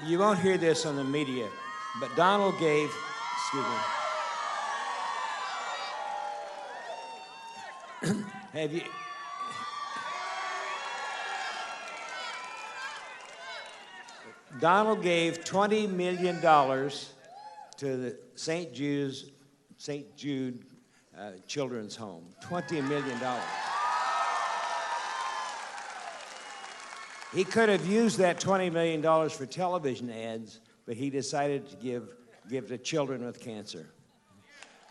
You won't hear this on the media, but Donald gave, excuse me. Have you? Donald gave $20 million to the St. Jude Children's Home. $20 million. He could have used that $20 million for television ads, but he decided to give to children with cancer.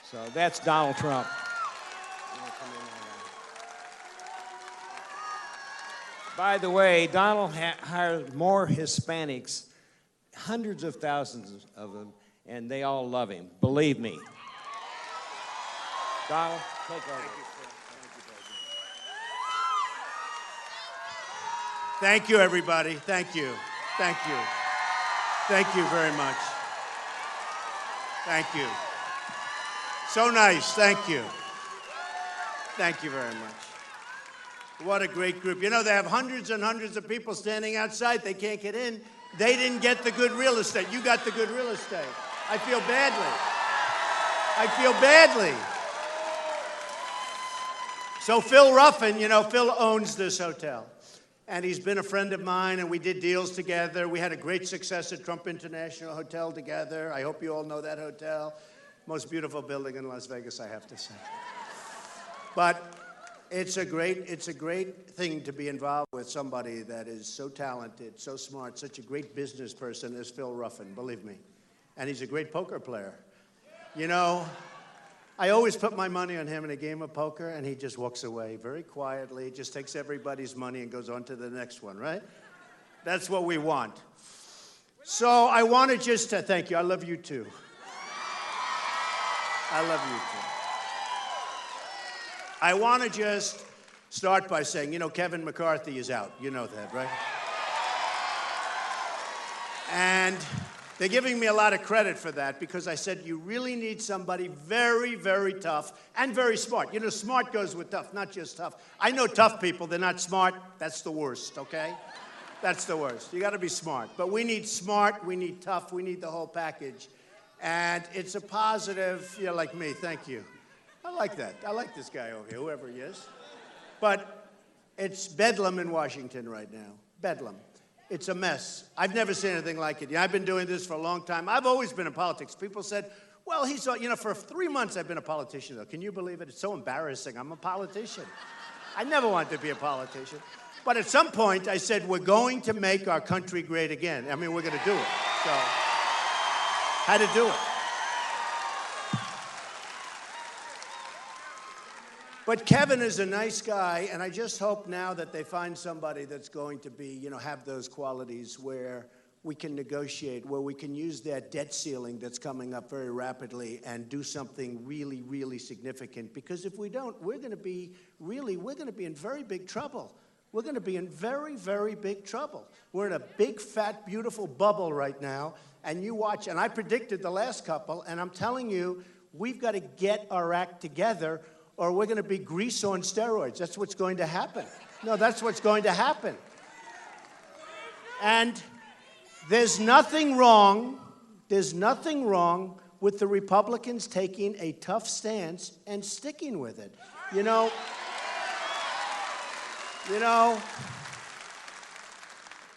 So that's Donald Trump. By the way, Donald hired more Hispanics, hundreds of thousands of them, and they all love him. Believe me. Donald, take over. Thank you, everybody. Thank you. Thank you. Thank you very much. Thank you. So nice. Thank you. Thank you very much. What a great group. You know, they have hundreds and hundreds of people standing outside. They can't get in. They didn't get the good real estate. You got the good real estate. I feel badly. I feel badly. So Phil Ruffin, you know, Phil owns this hotel. And he's been a friend of mine, and we did deals together. We had a great success at Trump International Hotel together. I hope you all know that hotel. Most beautiful building in Las Vegas, I have to say. But it's a great thing to be involved with somebody that is so talented, so smart, such a great business person as Phil Ruffin, believe me. And he's a great poker player. You know, I always put my money on him in a game of poker, and he just walks away very quietly, just takes everybody's money and goes on to the next one, right? That's what we want. So I want to just thank you. I love you, too. I love you, too. I want to just start by saying, you know, Kevin McCarthy is out. You know that, right? And they're giving me a lot of credit for that because I said you really need somebody very, very tough and very smart. You know, smart goes with tough, not just tough. I know tough people, they're not smart. That's the worst, okay? That's the worst. You got to be smart. But we need smart, we need tough, we need the whole package. And it's a positive, you're like me, thank you. I like that. I like this guy over here, whoever he is. But it's bedlam in Washington right now. Bedlam. It's a mess. I've never seen anything like it. I've been doing this for a long time. I've always been in politics. People said, well, you know, for 3 months I've been a politician, though. Can you believe it? It's so embarrassing. I'm a politician. I never wanted to be a politician. But at some point I said, we're going to make our country great again. I mean, we're going to do it. So, had to do it. But Kevin is a nice guy, and I just hope now that they find somebody that's going to be, you know, have those qualities where we can negotiate, where we can use that debt ceiling that's coming up very rapidly and do something really, really significant. Because if we don't, we're going to be in very big trouble. We're going to be in very, very big trouble. We're in a big, fat, beautiful bubble right now, and you watch, and I predicted the last couple, and I'm telling you, we've got to get our act together or we're going to be Grease on steroids. That's what's going to happen. No, that's what's going to happen. And there's nothing wrong with the Republicans taking a tough stance and sticking with it. You know,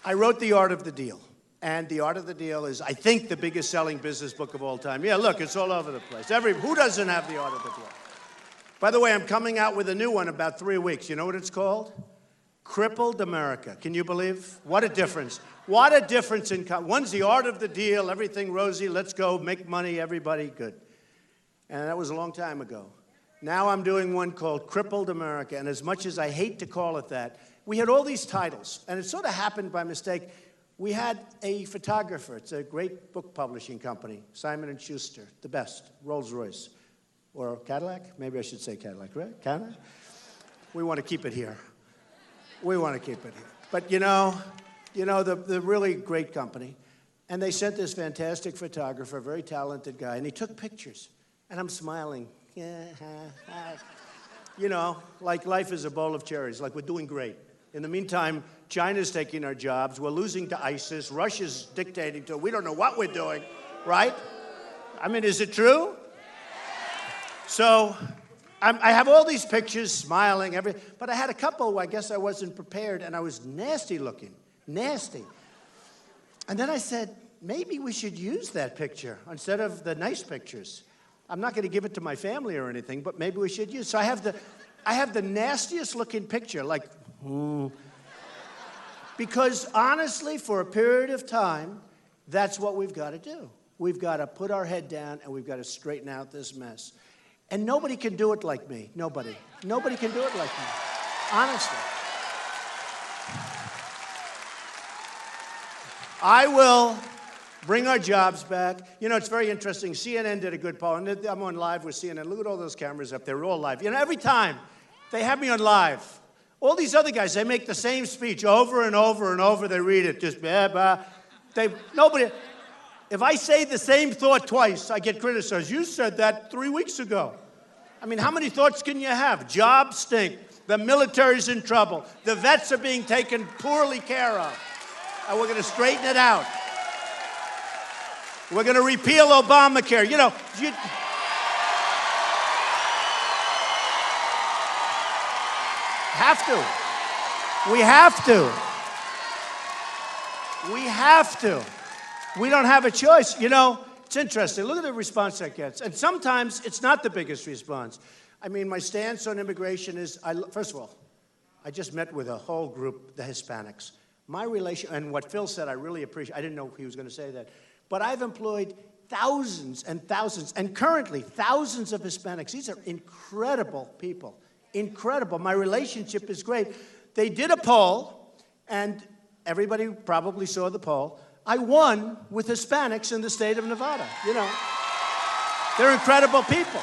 I wrote The Art of the Deal. And The Art of the Deal is, I think, the biggest selling business book of all time. Yeah, look, it's all over the place. Who doesn't have The Art of the Deal? By the way, I'm coming out with a new one in about 3 weeks. You know what it's called? Crippled America. Can you believe? What a difference. What a difference in... One's The Art of the Deal, everything rosy, let's go, make money, everybody, good. And that was a long time ago. Now I'm doing one called Crippled America, and as much as I hate to call it that, we had all these titles, and it sort of happened by mistake. We had a photographer. It's a great book publishing company, Simon & Schuster, the best, Rolls-Royce. Or Cadillac? Maybe I should say Cadillac, right? Cadillac? We want to keep it here. We want to keep it here. But you know, the really great company. And they sent this fantastic photographer, a very talented guy, and he took pictures. And I'm smiling. You know, like life is a bowl of cherries, like we're doing great. In the meantime, China's taking our jobs. We're losing to ISIS. Russia's dictating to. We don't know what we're doing, right? I mean, is it true? So I have all these pictures, smiling, but I had a couple where I guess I wasn't prepared, and I was nasty looking, nasty. And then I said, maybe we should use that picture instead of the nice pictures. I'm not going to give it to my family or anything, but maybe we should use. So I have the nastiest looking picture, like, because honestly, for a period of time, that's what we've got to do. We've got to put our head down and we've got to straighten out this mess. And nobody can do it like me. Nobody. Nobody can do it like me. Honestly. I will bring our jobs back. You know, it's very interesting. CNN did a good poll, and I'm on live with CNN. Look at all those cameras up there. We're all live. You know, every time they have me on live, all these other guys, they make the same speech over and over and over. They read it, just blah, blah. Nobody. If I say the same thought twice, I get criticized. You said that 3 weeks ago. I mean, how many thoughts can you have? Jobs stink. The military's in trouble. The vets are being taken poorly care of. And we're going to straighten it out. We're going to repeal Obamacare. You know, have to. We have to. We have to. We don't have a choice. You know, it's interesting. Look at the response that gets. And sometimes it's not the biggest response. I mean, my stance on immigration is, first of all, I just met with a whole group, the Hispanics. My relation, and what Phil said, I really appreciate. I didn't know he was going to say that. But I've employed thousands and thousands, and currently thousands of Hispanics. These are incredible people. Incredible. My relationship is great. They did a poll, and everybody probably saw the poll. I won with Hispanics in the state of Nevada. You know, they're incredible people.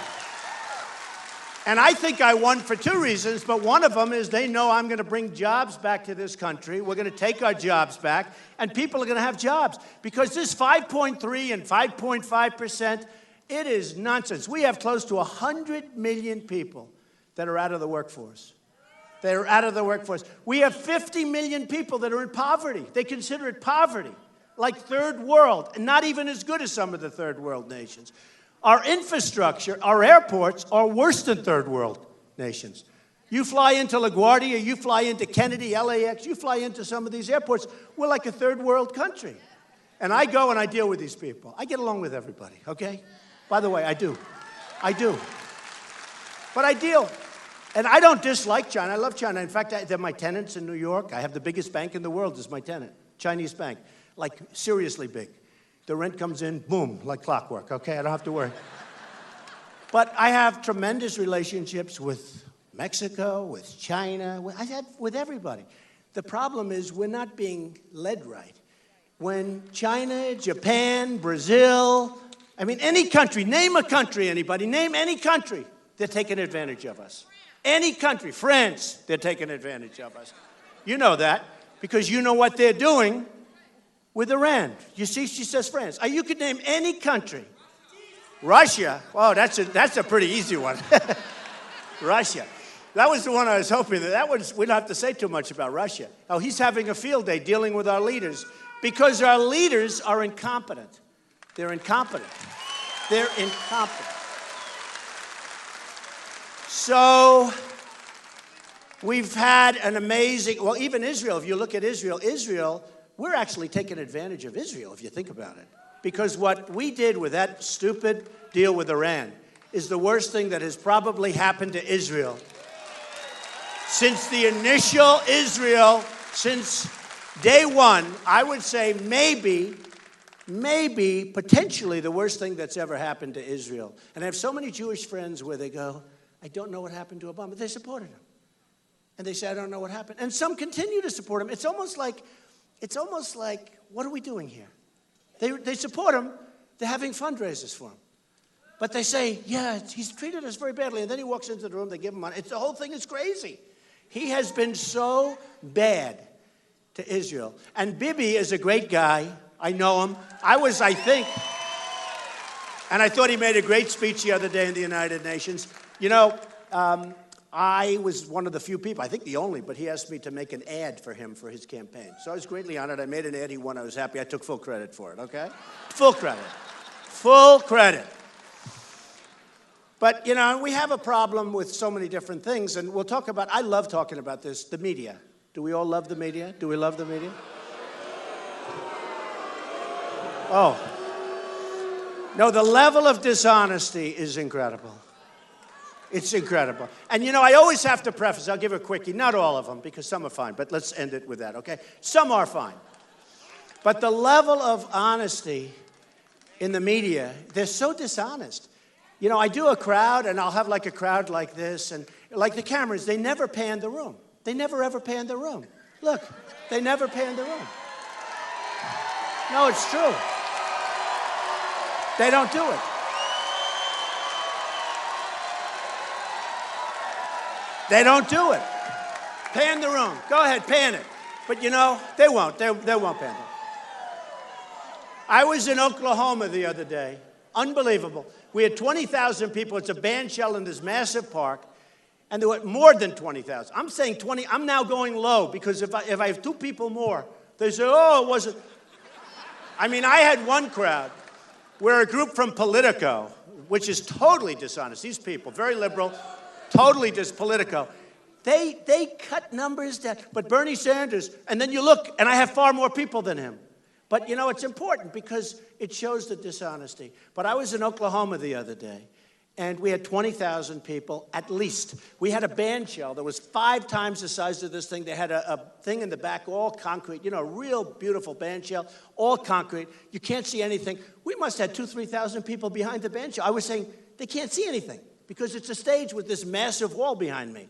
And I think I won for two reasons, but one of them is they know I'm going to bring jobs back to this country. We're going to take our jobs back, and people are going to have jobs. Because this 5.3 and 5.5%, it is nonsense. We have close to 100 million people that are out of the workforce. They're out of the workforce. We have 50 million people that are in poverty. They consider it poverty, like third world, and not even as good as some of the third world nations. Our infrastructure, our airports are worse than third world nations. You fly into LaGuardia, you fly into Kennedy, LAX, you fly into some of these airports, we're like a third world country. And I go and I deal with these people. I get along with everybody, okay? By the way, I do. I do. But I deal. And I don't dislike China. I love China. In fact, they're my tenants in New York. I have the biggest bank in the world as my tenant, Chinese bank, like seriously big. The rent comes in, boom, like clockwork, okay? I don't have to worry. But I have tremendous relationships with Mexico, with China, with everybody. The problem is we're not being led right. When China, Japan, Brazil, I mean, any country, name a country, anybody, name any country, they're taking advantage of us. Any country, France, they're taking advantage of us. You know that because you know what they're doing with Iran. You see, she says France. You could name any country. Russia. Oh, that's a pretty easy one. Russia. That was the one I was hoping we don't have to say too much about Russia. Oh, he's having a field day dealing with our leaders because our leaders are incompetent. They're incompetent. They're incompetent. So we've had an amazing, well, even Israel, if you look at Israel, we're actually taking advantage of Israel, if you think about it. Because what we did with that stupid deal with Iran is the worst thing that has probably happened to Israel. Since the initial Israel, since day one, I would say maybe, potentially the worst thing that's ever happened to Israel. And I have so many Jewish friends where they go, I don't know what happened to Obama. They supported him. And they say, I don't know what happened. And some continue to support him. It's almost like, what are we doing here? They support him. They're having fundraisers for him. But they say, yeah, he's treated us very badly. And then he walks into the room, they give him money. The whole thing is crazy. He has been so bad to Israel. And Bibi is a great guy. I know him. I think, and I thought he made a great speech the other day in the United Nations. You know, I was one of the few people, I think the only, but he asked me to make an ad for him for his campaign. So I was greatly honored. I made an ad. He won. I was happy. I took full credit for it, okay? Full credit. Full credit. But, you know, we have a problem with so many different things, and we'll talk about, I love talking about this, the media. Do we all love the media? Do we love the media? Oh. No, the level of dishonesty is incredible. It's incredible. And, you know, I always have to preface, I'll give a quickie, not all of them, because some are fine, but let's end it with that, okay? Some are fine. But the level of honesty in the media, they're so dishonest. You know, I do a crowd, and I'll have like a crowd like this, and like the cameras, they never pan the room. They never ever pan the room. Look, they never pan the room. No, it's true. They don't do it. They don't do it. Pan the room. Go ahead, pan it. But you know, they won't. They won't pan it. I was in Oklahoma the other day. Unbelievable. We had 20,000 people. It's a band shell in this massive park. And there were more than 20,000. I'm saying 20. I'm now going low because if I have two people more, they say, oh, it wasn't. I mean, I had one crowd where a group from Politico, which is totally dishonest, these people, very liberal, totally Politico, they cut numbers down. But Bernie Sanders, and then you look, and I have far more people than him. But, you know, it's important because it shows the dishonesty. But I was in Oklahoma the other day, and we had 20,000 people, at least. We had a band shell that was 5 times the size of this thing. They had a thing in the back, all concrete, you know, a real beautiful band shell, all concrete. You can't see anything. We must have 2,000 to 3,000 people behind the band shell. I was saying, they can't see anything because it's a stage with this massive wall behind me.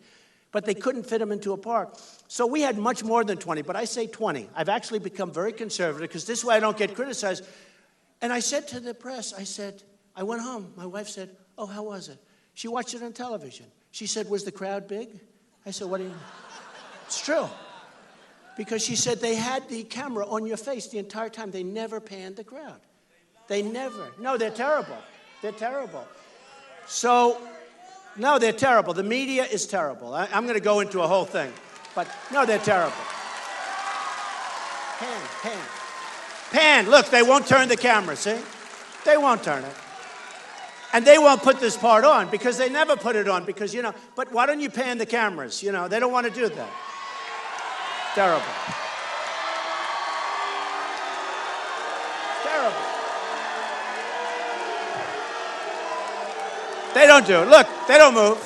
But they couldn't fit them into a park. So we had much more than 20, but I say 20. I've actually become very conservative because this way I don't get criticized. And I said to the press, I went home. My wife said, oh, how was it? She watched it on television. She said, was the crowd big? I said, what do you mean? It's true. Because she said they had the camera on your face the entire time. They never panned the crowd. They never. No, they're terrible. They're terrible. So, no, they're terrible. The media is terrible. I'm going to go into a whole thing. But, no, they're terrible. Pan. Look, they won't turn the camera, see? They won't turn it. And they won't put this part on because they never put it on because, you know, but why don't you pan the cameras? You know, they don't want to do that. Terrible. Terrible. They don't do it. Look, they don't move.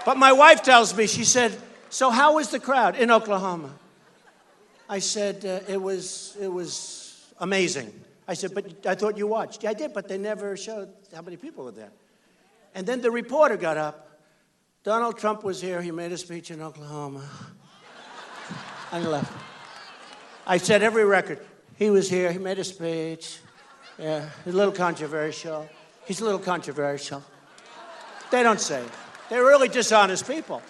But my wife tells me, she said, so how was the crowd in Oklahoma? I said, it was amazing. I said, but I thought you watched. Yeah, I did, but they never showed how many people were there. And then the reporter got up. Donald Trump was here. He made a speech in Oklahoma. And left. I said every record. He was here. He made a speech. Yeah, he's a little controversial. He's a little controversial. They don't say it. They're really dishonest people.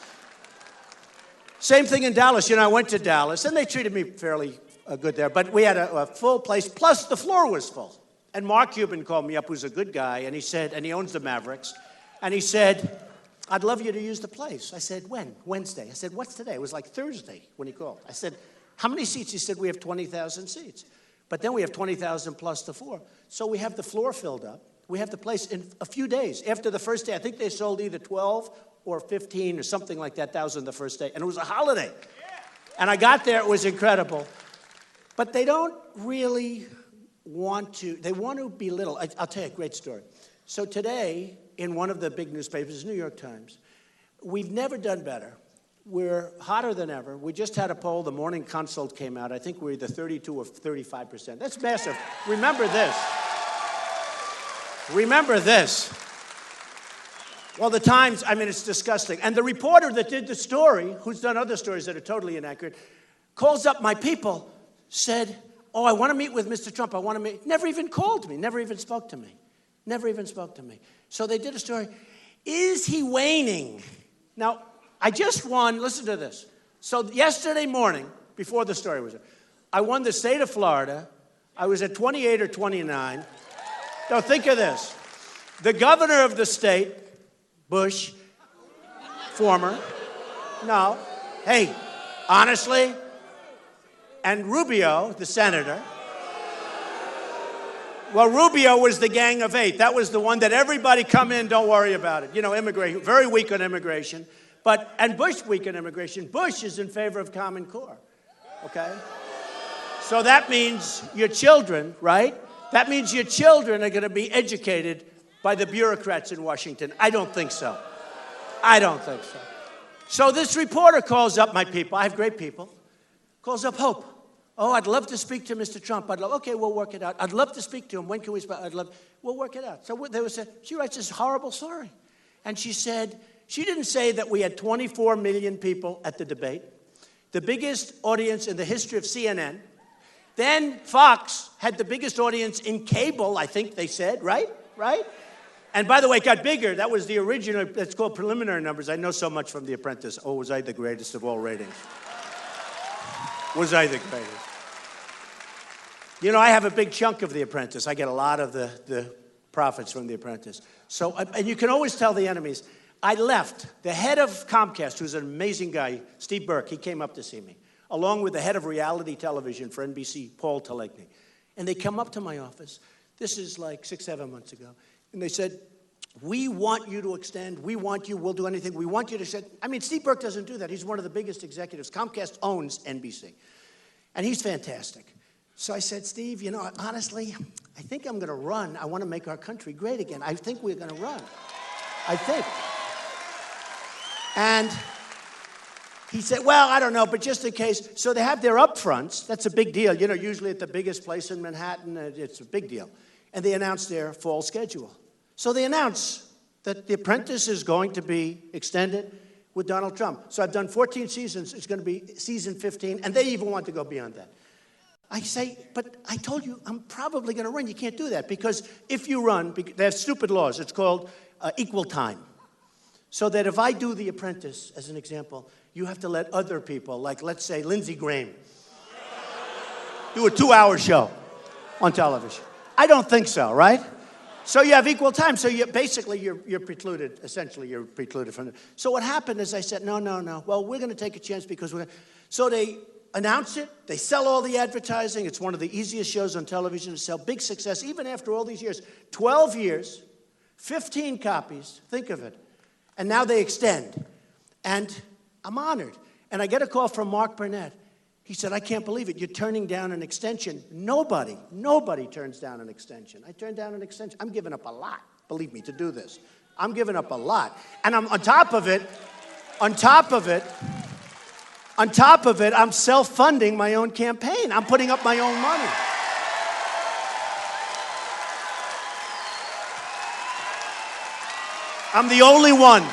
Same thing in Dallas. You know, I went to Dallas, and they treated me fairly good there. But we had a full place, plus the floor was full. And Mark Cuban called me up, who's a good guy, and he said, and he owns the Mavericks, and he said, I'd love you to use the place. I said, when? Wednesday. I said, what's today? It was like Thursday when he called. I said, how many seats? He said, we have 20,000 seats. But then we have 20,000 plus the floor. So we have the floor filled up. We have the place in a few days. After the first day, I think they sold either 12 or 15 or something like that thousand the first day. And it was a holiday. And I got there. It was incredible. But they don't really want to. They want to belittle. I'll tell you a great story. So today, in one of the big newspapers, New York Times, we've never done better. We're hotter than ever. We just had a poll. The Morning Consult came out. I think we're either 32 or 35%. That's massive. Remember this. Remember this. Well, the Times, I mean, it's disgusting. And the reporter that did the story, who's done other stories that are totally inaccurate, calls up my people, said, oh, I want to meet with Mr. Trump. I want to meet. Never even called me. Never even spoke to me. Never even spoke to me. So they did a story. Is he waning? Now, I just won. Listen to this. So yesterday morning, before the story was, I won the state of Florida. I was at 28 or 29. Now, think of this. The governor of the state, Bush, Former. No. Hey, honestly, and Rubio, the senator, well, Rubio was the Gang of Eight. That was the one that everybody come in, don't worry about it. You know, immigration, very weak on immigration. And Bush weak on immigration. Bush is in favor of Common Core, okay? So that means your children, right? That means your children are going to be educated by the bureaucrats in Washington. I don't think so. I don't think so. So this reporter calls up my people. I have great people. Calls up Hope. Oh, I'd love to speak to Mr. Trump. Okay, we'll work it out. I'd love to speak to him. When can we speak? We'll work it out. So she writes this horrible story. And she said, she didn't say that we had 24 million people at the debate, the biggest audience in the history of CNN. Then Fox had the biggest audience in cable, I think they said, right? Right? And by the way, it got bigger. That was the original, it's called preliminary numbers. I know so much from The Apprentice. Oh, was I the greatest of all ratings? Was I the greatest? You know, I have a big chunk of The Apprentice. I get a lot of the profits from The Apprentice. So, and you can always tell the enemies. I left. The head of Comcast, who's an amazing guy, Steve Burke, he came up to see me, along with the head of reality television for NBC, Paul Telegney. And they come up to my office. This is like 6, 7 months ago. And they said, we want you to extend. We want you. We'll do anything. We want you to say. I mean, Steve Burke doesn't do that. He's one of the biggest executives. Comcast owns NBC. And he's fantastic. So I said, Steve, you know, honestly, I think I'm going to run. I want to make our country great again. I think we're going to run. I think. And he said, well, I don't know, but just in case. So they have their upfronts. That's a big deal. You know, usually at the biggest place in Manhattan, it's a big deal. And they announce their fall schedule. So they announce that The Apprentice is going to be extended with Donald Trump. So I've done 14 seasons. It's going to be season 15. And they even want to go beyond that. I say, but I told you I'm probably going to run. You can't do that because if you run, they have stupid laws. It's called equal time. So that if I do The Apprentice, as an example, you have to let other people, like let's say Lindsey Graham, do a 2-hour show on television. I don't think so, right? So you have equal time. So you're precluded. Essentially, you're precluded from it. So what happened is I said, no. Well, we're going to take a chance because we're going to. So they announce it. They sell all the advertising. It's one of the easiest shows on television to sell. Big success, even after all these years. 12 years, 15 copies. Think of it. And now they extend. And I'm honored. And I get a call from Mark Burnett. He said, I can't believe it. You're turning down an extension. Nobody turns down an extension. I turned down an extension. I'm giving up a lot, believe me, to do this. I'm giving up a lot. And I'm on top of it, I'm self-funding my own campaign. I'm putting up my own money. I'm the only one.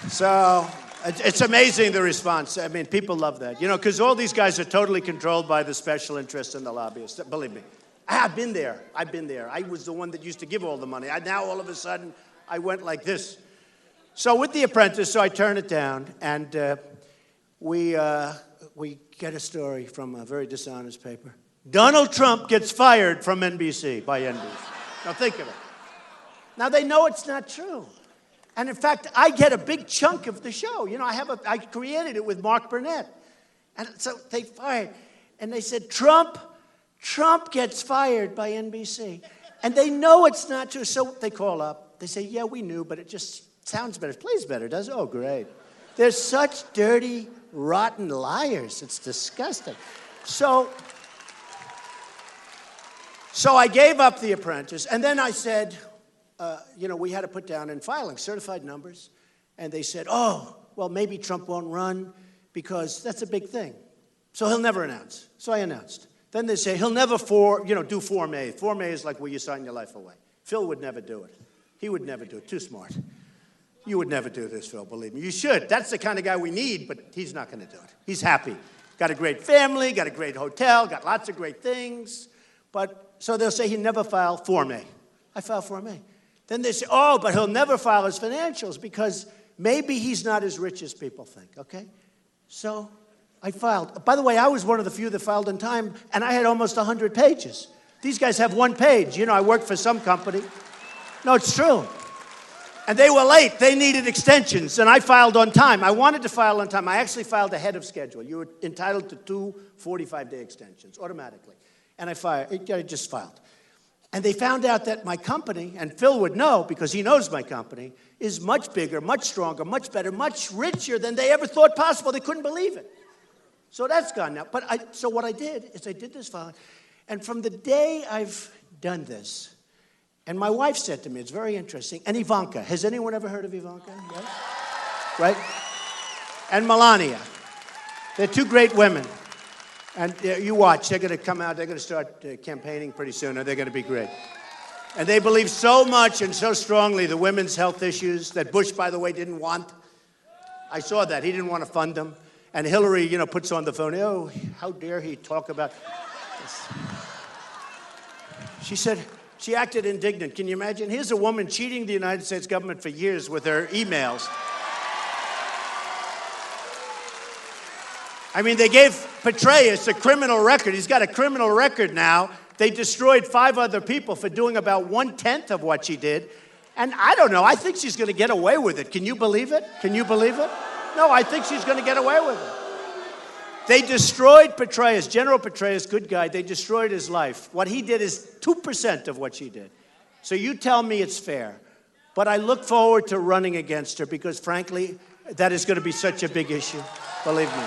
So it's amazing, the response. I mean, people love that. You know, because all these guys are totally controlled by the special interests and the lobbyists. Believe me. I've been there. I was the one that used to give all the money. Now, all of a sudden, I went like this. So with The Apprentice, so I turn it down, and we get a story from a very dishonest paper. Donald Trump gets fired from NBC, by NBC. Now, think of it. Now, they know it's not true. And in fact, I get a big chunk of the show. You know, I created it with Mark Burnett. And so they fired. And they said, Trump gets fired by NBC. And they know it's not true. So they call up. They say, yeah, we knew, but it just sounds better. It plays better, does it? Oh, great. They're such dirty, rotten liars. It's disgusting. So I gave up The Apprentice. And then I said, you know, we had to put down in filing certified numbers. And they said, oh, well, maybe Trump won't run because that's a big thing. So he'll never announce. So I announced. Then they say he'll never do Form A. Form A is like where you sign your life away. Phil would never do it. He would never do it. Too smart. You would never do this, Phil, believe me. You should. That's the kind of guy we need, but he's not going to do it. He's happy. Got a great family, got a great hotel, got lots of great things. But so they'll say he never filed Form A. I filed Form A. Then they say, oh, but he'll never file his financials because maybe he's not as rich as people think, okay? So I filed. By the way, I was one of the few that filed in time, and I had almost 100 pages. These guys have one page. You know, I work for some company. No, it's true. And they were late. They needed extensions, and I filed on time. I wanted to file on time. I actually filed ahead of schedule. You were entitled to 2 45-day extensions automatically. And I just filed. And they found out that my company, and Phil would know because he knows my company, is much bigger, much stronger, much better, much richer than they ever thought possible. They couldn't believe it. So that's gone now. So what I did is I did this filing. And from the day I've done this, and my wife said to me, it's very interesting, and Ivanka. Has anyone ever heard of Ivanka? Yes? Right? And Melania. They're two great women. And you watch, they're going to come out, they're going to start campaigning pretty soon, and they're going to be great. And they believe so much and so strongly the women's health issues that Bush, by the way, didn't want. I saw that. He didn't want to fund them. And Hillary, puts on the phone, oh, how dare he talk about this. She said, she acted indignant. Can you imagine? Here's a woman cheating the United States government for years with her emails. I mean, they gave Petraeus a criminal record. He's got a criminal record now. They destroyed 5 other people for doing about 1/10 of what she did. And I don't know. I think she's going to get away with it. Can you believe it? Can you believe it? No, I think she's going to get away with it. They destroyed Petraeus, General Petraeus, good guy. They destroyed his life. What he did is 2% of what she did. So you tell me it's fair. But I look forward to running against her because, frankly, that is going to be such a big issue. Believe me.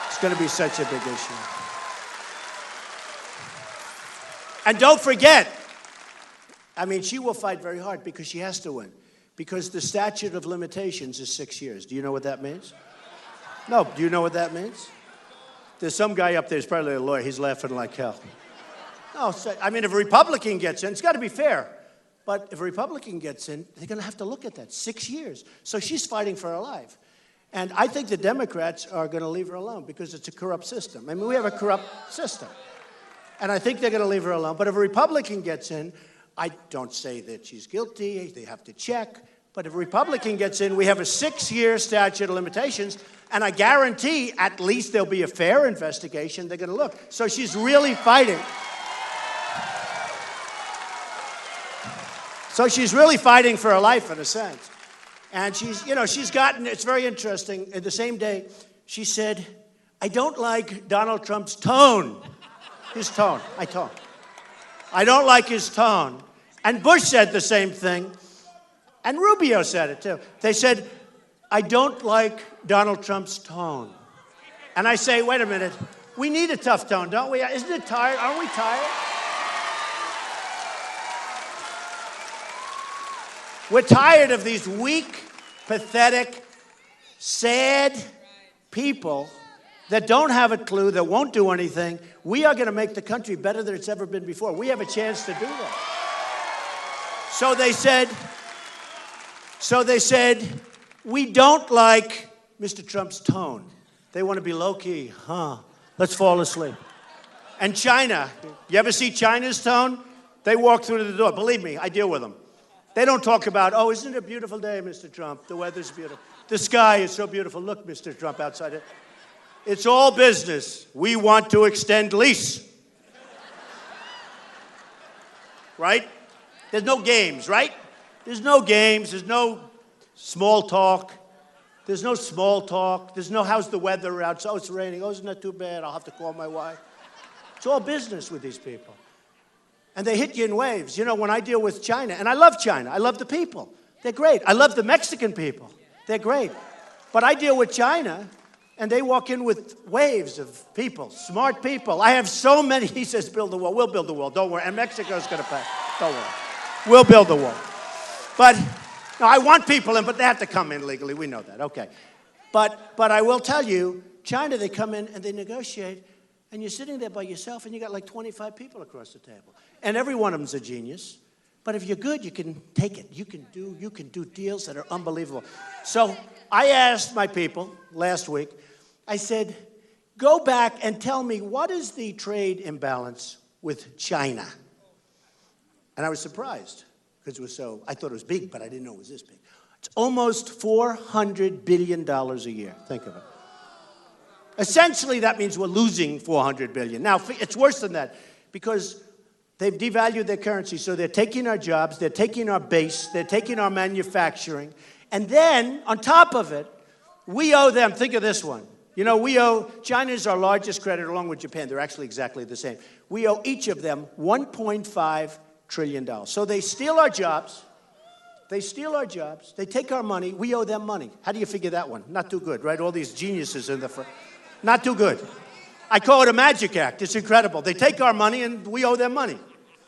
It's going to be such a big issue. And don't forget, she will fight very hard because she has to win. Because the statute of limitations is 6 years. Do you know what that means? No. Do you know what that means? There's some guy up there, he's probably a lawyer. He's laughing like hell. No, if a Republican gets in, it's got to be fair. But if a Republican gets in, they're going to have to look at that. 6 years. So she's fighting for her life. And I think the Democrats are going to leave her alone because it's a corrupt system. We have a corrupt system. And I think they're going to leave her alone. But if a Republican gets in, I don't say that she's guilty. They have to check. But if a Republican gets in, we have a 6-year statute of limitations. And I guarantee at least there'll be a fair investigation. They're going to look. So she's really fighting. So she's really fighting for her life in a sense. And she's gotten, it's very interesting, in the same day, she said, I don't like Donald Trump's tone. His tone. I don't like his tone. And Bush said the same thing. And Rubio said it too. They said, I don't like Donald Trump's tone. And I say, wait a minute. We need a tough tone, don't we? Isn't it tired? Aren't we tired? We're tired of these weak, pathetic, sad people that don't have a clue, that won't do anything. We are going to make the country better than it's ever been before. We have a chance to do that. So they said, we don't like Mr. Trump's tone. They want to be low-key. Let's fall asleep. And China, you ever see China's tone? They walk through the door. Believe me, I deal with them. They don't talk about, oh, isn't it a beautiful day, Mr. Trump? The weather's beautiful. The sky is so beautiful. Look, Mr. Trump, outside it. It's all business. We want to extend lease. Right? There's no games, right? There's no games. There's no small talk. There's no small talk. There's no, how's the weather outside? Oh, it's raining. Oh, isn't that too bad? I'll have to call my wife. It's all business with these people. And they hit you in waves. When I deal with China, and I love China. I love the people. They're great. I love the Mexican people. They're great. But I deal with China, and they walk in with waves of people, smart people. I have so many. He says, build the wall. We'll build the wall. Don't worry. And Mexico's going to pay. Don't worry. We'll build the wall. But no, I want people in, but they have to come in legally. We know that. Okay. But I will tell you, China, they come in and they negotiate, and you're sitting there by yourself, and you got like 25 people across the table. And every one of them's a genius. But if you're good, you can take it. You can do deals that are unbelievable. So I asked my people last week, I said, go back and tell me, what is the trade imbalance with China? And I was surprised because I thought it was big, but I didn't know it was this big. It's almost $400 billion a year. Think of it. Essentially, that means we're losing $400 billion. Now, it's worse than that because They've devalued their currency, so they're taking our jobs, they're taking our base, they're taking our manufacturing. And then, on top of it, we owe them, think of this one. You know, China is our largest creditor along with Japan. They're actually exactly the same. We owe each of them $1.5 trillion. So they steal our jobs. They steal our jobs. They take our money. We owe them money. How do you figure that one? Not too good, right? All these geniuses in the front. Not too good. I call it a magic act. It's incredible. They take our money and we owe them money.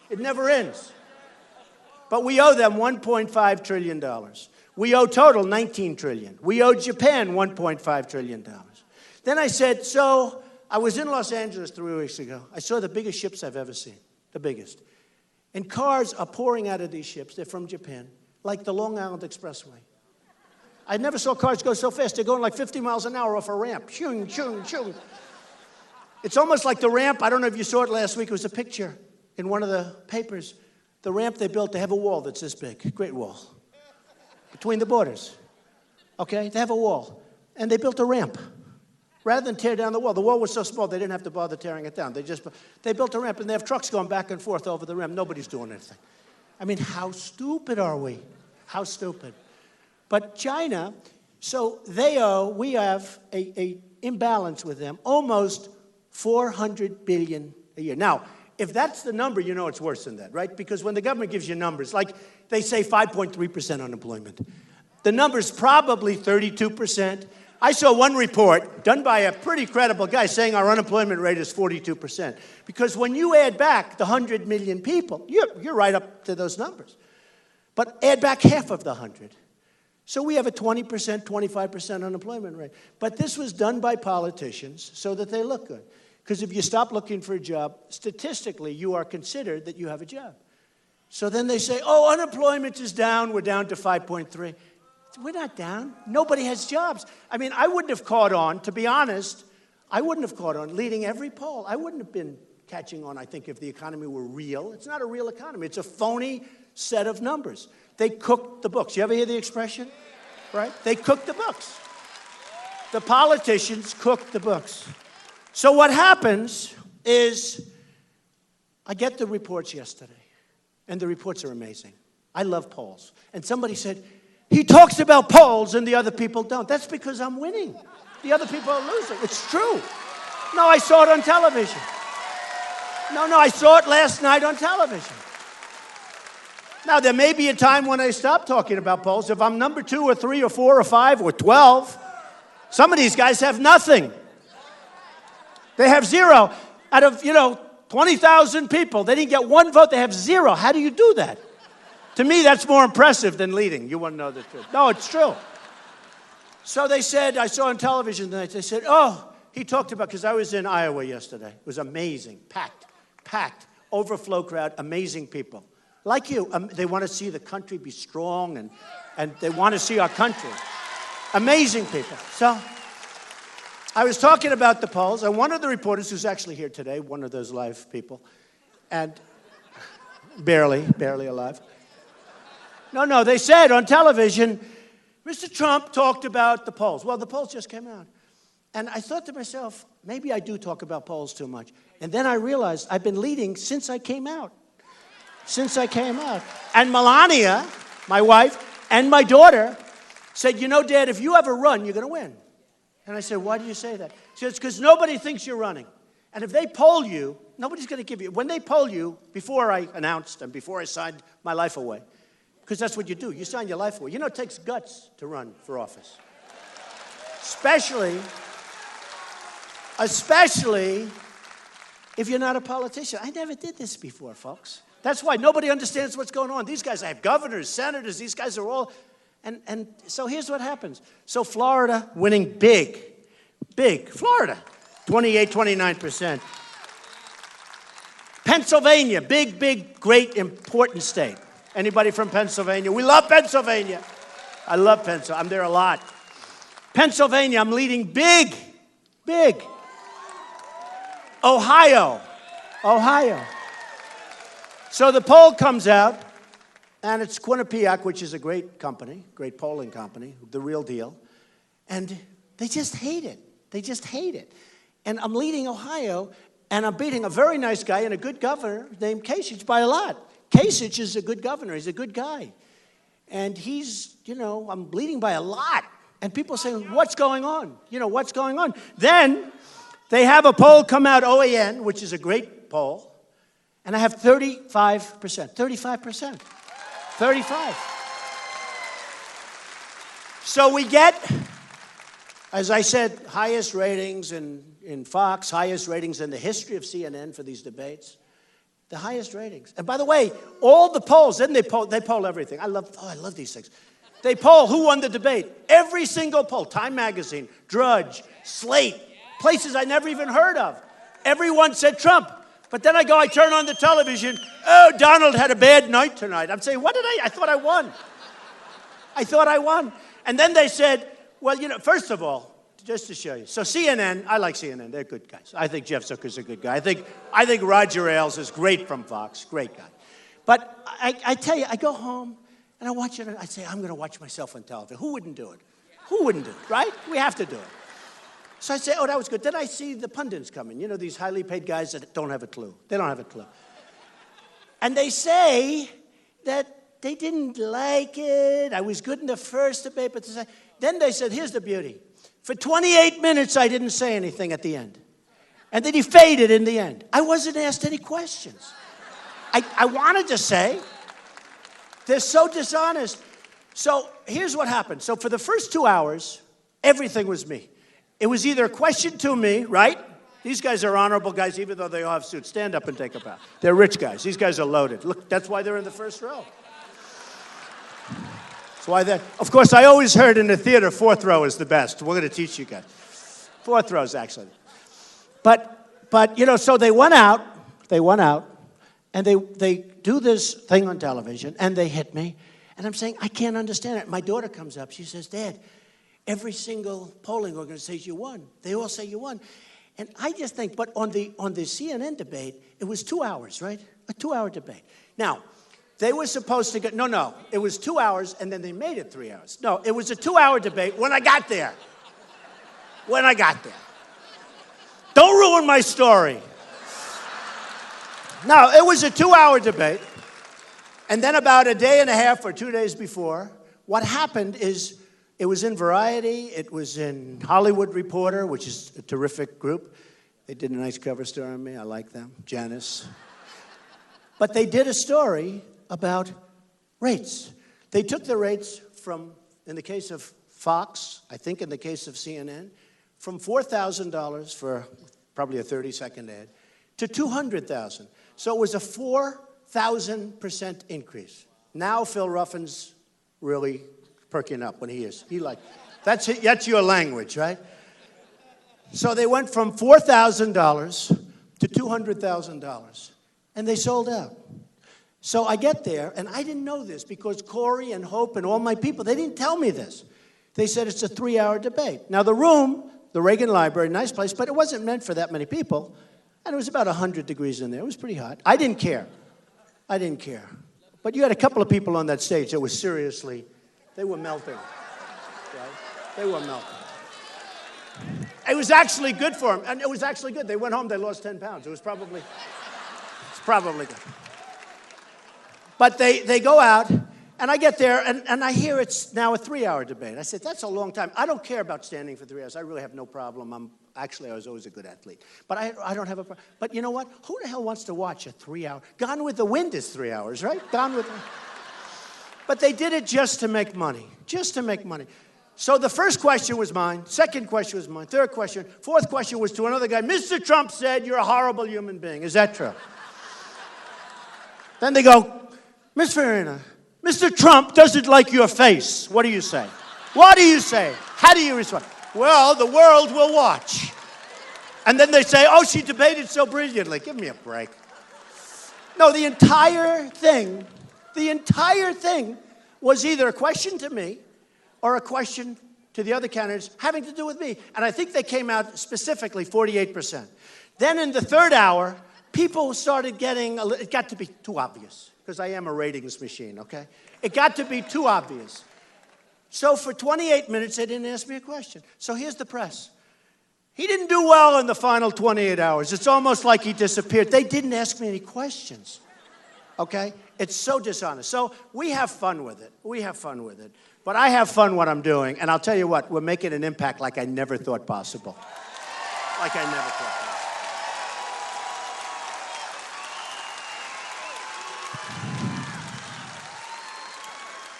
It never ends. But we owe them $1.5 trillion. We owe total $19 trillion. We owe Japan $1.5 trillion. Then I said, so I was in Los Angeles 3 weeks ago. I saw the biggest ships I've ever seen, the biggest. And cars are pouring out of these ships. They're from Japan, like the Long Island Expressway. I never saw cars go so fast. They're going like 50 miles an hour off a ramp. Shung, shung, shung. It's almost like the ramp. I don't know if you saw it last week. It was a picture in one of the papers. The ramp they built, they have a wall that's this big, Great Wall, between the borders. Okay, they have a wall. And they built a ramp. Rather than tear down the wall was so small they didn't have to bother tearing it down. They built a ramp, and they have trucks going back and forth over the ramp. Nobody's doing anything. I mean, how stupid are we? How stupid. But China, so we have a imbalance with them, almost $400 billion a year. Now, if that's the number, you know it's worse than that, right? Because when the government gives you numbers, like they say 5.3% unemployment, the number's probably 32%. I saw one report done by a pretty credible guy saying our unemployment rate is 42%. Because when you add back the 100 million people, you're right up to those numbers. But add back half of the 100. So we have a 20%, 25% unemployment rate. But this was done by politicians so that they look good. Because if you stop looking for a job, statistically, you are considered that you have a job. So then they say, oh, unemployment is down. We're down to 5.3. We're not down. Nobody has jobs. I mean, I wouldn't have caught on, to be honest. I wouldn't have caught on leading every poll. I wouldn't have been catching on, I think, if the economy were real. It's not a real economy. It's a phony set of numbers. They cooked the books. You ever hear the expression? Right? They cooked the books. The politicians cooked the books. So what happens is I get the reports yesterday, and the reports are amazing. I love polls. And somebody said, he talks about polls and the other people don't. That's because I'm winning. The other people are losing. It's true. No, I saw it on television. No, I saw it last night on television. Now, there may be a time when I stop talking about polls. If I'm number 2 or 3 or 4 or 5 or 12, some of these guys have nothing. They have 0. Out of, 20,000 people, they didn't get 1 vote. They have 0. How do you do that? To me, that's more impressive than leading. You want to know the truth. No, it's true. So they said, I saw on television tonight, they said, he talked about, because I was in Iowa yesterday. It was amazing. Packed, overflow crowd, amazing people. Like you, they want to see the country be strong, and they want to see our country. Amazing people. So I was talking about the polls, and one of the reporters who's actually here today, one of those live people, and barely alive. No, they said on television, Mr. Trump talked about the polls. Well, the polls just came out. And I thought to myself, maybe I do talk about polls too much. And then I realized I've been leading since I came out. And Melania, my wife, and my daughter said, Dad, if you ever run, you're going to win. And I said, why do you say that? She says, because nobody thinks you're running. And if they poll you, nobody's going to give you. When they poll you, before I announced and before I signed my life away, because that's what you do. You sign your life away. It takes guts to run for office. Especially if you're not a politician. I never did this before, folks. That's why nobody understands what's going on. These guys have governors, senators. These guys are all... And so here's what happens. So Florida winning big. Florida, 28, 29%. Pennsylvania, big, great, important state. Anybody from Pennsylvania? We love Pennsylvania. I love Pennsylvania. I'm there a lot. Pennsylvania, I'm leading big. Ohio. So the poll comes out, and it's Quinnipiac, which is a great company, great polling company, the real deal. And they just hate it. And I'm leading Ohio, And I'm beating a very nice guy and a good governor named Kasich by a lot. Kasich is a good governor. He's a good guy. And he's, I'm leading by a lot. And people say, what's going on? What's going on? Then they have a poll come out, OAN, which is a great poll. And I have 35%. 35%. 35. So we get, as I said, highest ratings in Fox, highest ratings in the history of CNN for these debates. The highest ratings. And by the way, all the polls, then they poll everything. I love these things. They poll who won the debate. Every single poll. Time Magazine, Drudge, Slate, places I never even heard of. Everyone said Trump. But then I turn on the television. Oh, Donald had a bad night tonight. I'm saying, what did I thought I won. I thought I won. And then they said, well, first of all, just to show you. So CNN, I like CNN. They're good guys. I think Jeff Zucker's a good guy. I think Roger Ailes is great from Fox. Great guy. But I tell you, I go home and I watch it and I say, I'm going to watch myself on television. Who wouldn't do it? Who wouldn't do it, right? We have to do it. So I say, oh, that was good. Then I see the pundits coming. These highly paid guys that don't have a clue. They don't have a clue. And they say that they didn't like it. I was good in the first debate, but then they said, here's the beauty. For 28 minutes, I didn't say anything at the end. And then he faded in the end. I wasn't asked any questions. I wanted to say, they're so dishonest. So here's what happened. So for the first 2 hours, everything was me. It was either a question to me, right? These guys are honorable guys, even though they all have suits. Stand up and take a bow. They're rich guys. These guys are loaded. Look, that's why they're in the first row. That's why they're... Of course, I always heard in the theater, fourth row is the best. We're going to teach you guys. Fourth row is actually. But so they went out, and they do this thing on television, and they hit me. And I'm saying, I can't understand it. My daughter comes up. She says, Dad, every single polling organization you won. They all say you won. And I just think, but on the CNN debate, it was 2 hours, right? A 2-hour debate. Now, they were supposed to get, no, it was 2 hours, and then they made it 3 hours. No, it was a 2-hour debate when I got there. When I got there. Don't ruin my story. No, it was a 2-hour debate. And then about a day and a half or 2 days before, what happened is, it was in Variety, it was in Hollywood Reporter, which is a terrific group. They did a nice cover story on me. I like them. Janice. But they did a story about rates. They took the rates from, in the case of Fox, I think in the case of CNN, from $4,000 for probably a 30-second ad to $200,000. So it was a 4,000% increase. Now Phil Ruffin's really perking up when he is. That's your language, right? So they went from $4,000 to $200,000, and they sold out. So I get there, and I didn't know this because Corey and Hope and all my people, they didn't tell me this. They said it's a 3-hour debate. Now the room, the Reagan Library, nice place, but it wasn't meant for that many people, and it was about 100 degrees in there. It was pretty hot. I didn't care. But you had a couple of people on that stage that was seriously, they were melting. Right? They were melting. It was actually good for them, and it was actually good. They went home, they lost 10 pounds. It's probably good. But they go out, and I get there, and I hear it's now a 3-hour debate. I said, that's a long time. I don't care about standing for 3 hours. I really have no problem. I was always a good athlete. But I don't have a problem. But you know what? Who the hell wants to watch a 3-hour? Gone with the Wind is 3 hours, right? But they did it just to make money. Just to make money. So the first question was mine. Second question was mine. Third question. Fourth question was to another guy. Mr. Trump said you're a horrible human being. Is that true? Then they go, Ms. Farina, Mr. Trump doesn't like your face. What do you say? What do you say? How do you respond? Well, the world will watch. And then they say, oh, she debated so brilliantly. Give me a break. No, the entire thing was either a question to me or a question to the other candidates having to do with me. And I think they came out specifically 48%. Then in the third hour, people started getting, it got to be too obvious, because I am a ratings machine, okay? It got to be too obvious. So for 28 minutes, they didn't ask me a question. So here's the press. He didn't do well in the final 28 hours. It's almost like he disappeared. They didn't ask me any questions. Okay? It's so dishonest. So we have fun with it. We have fun with it. But I have fun what I'm doing. And I'll tell you what, we're making an impact like I never thought possible. Like I never thought possible.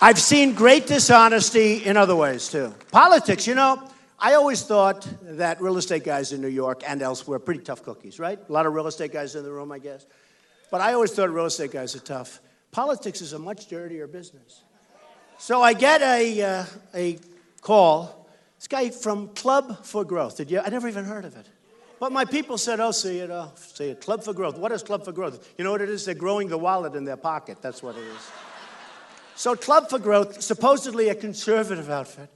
I've seen great dishonesty in other ways, too. Politics, you know, I always thought that real estate guys in New York and elsewhere are pretty tough cookies, right? A lot of real estate guys in the room, I guess. But I always thought real estate guys are tough. Politics is a much dirtier business. So I get a call. This guy from Club for Growth. I never even heard of it. But my people said, oh, see it, Club for Growth. What is Club for Growth? You know what it is? They're growing the wallet in their pocket. That's what it is. So Club for Growth, supposedly a conservative outfit.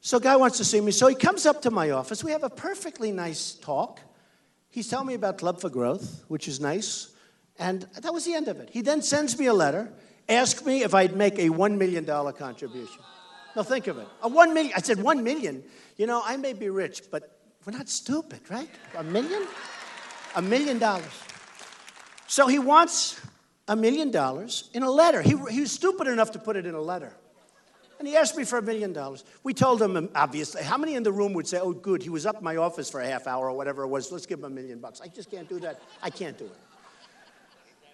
So a guy wants to see me. So he comes up to my office. We have a perfectly nice talk. He's telling me about Club for Growth, which is nice. And that was the end of it. He then sends me a letter, asked me if I'd make a $1 million contribution. Now think of it. A $1 million. I said, $1 million? You know, I may be rich, but we're not stupid, right? $1 million? $1 million. So he wants $1 million in a letter. He was stupid enough to put it in a letter. And he asked me for $1 million. We told him, obviously, how many in the room would say, oh, good, he was up in my office for a half hour or whatever it was, let's give him $1 million. I just can't do that. I can't do it.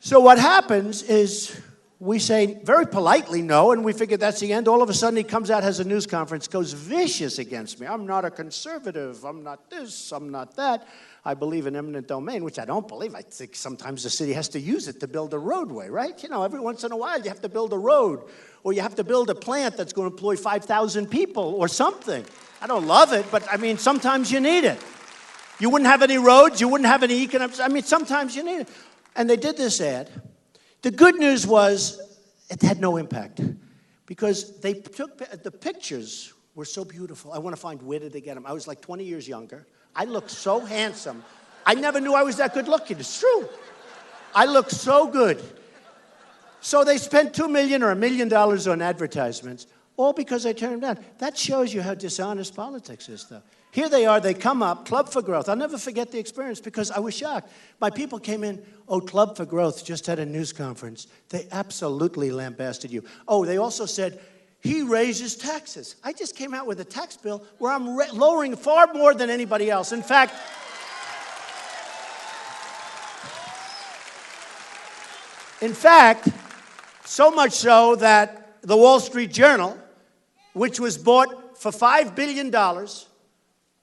So what happens is we say very politely no, and we figure that's the end. All of a sudden he comes out, has a news conference, goes vicious against me. I'm not a conservative. I'm not this. I'm not that. I believe in eminent domain, which I don't believe. I think sometimes the city has to use it to build a roadway, right? You know, every once in a while you have to build a road, or you have to build a plant that's going to employ 5,000 people or something. I don't love it, but I mean, sometimes you need it. You wouldn't have any roads. You wouldn't have any economics. I mean, sometimes you need it. And they did this ad. The good news was it had no impact because they took the pictures were so beautiful. I want to find where did they get them. I was like 20 years younger. I looked so handsome. I never knew I was that good looking. It's true. I looked so good. So they spent $2 million or $1 million on advertisements, all because I turned them down. That shows you how dishonest politics is, though. Here they are, they come up, Club for Growth. I'll never forget the experience because I was shocked. My people came in, oh, Club for Growth just had a news conference. They absolutely lambasted you. Oh, they also said, he raises taxes. I just came out with a tax bill where I'm lowering far more than anybody else. In fact, so much so that the Wall Street Journal, which was bought for $5 billion,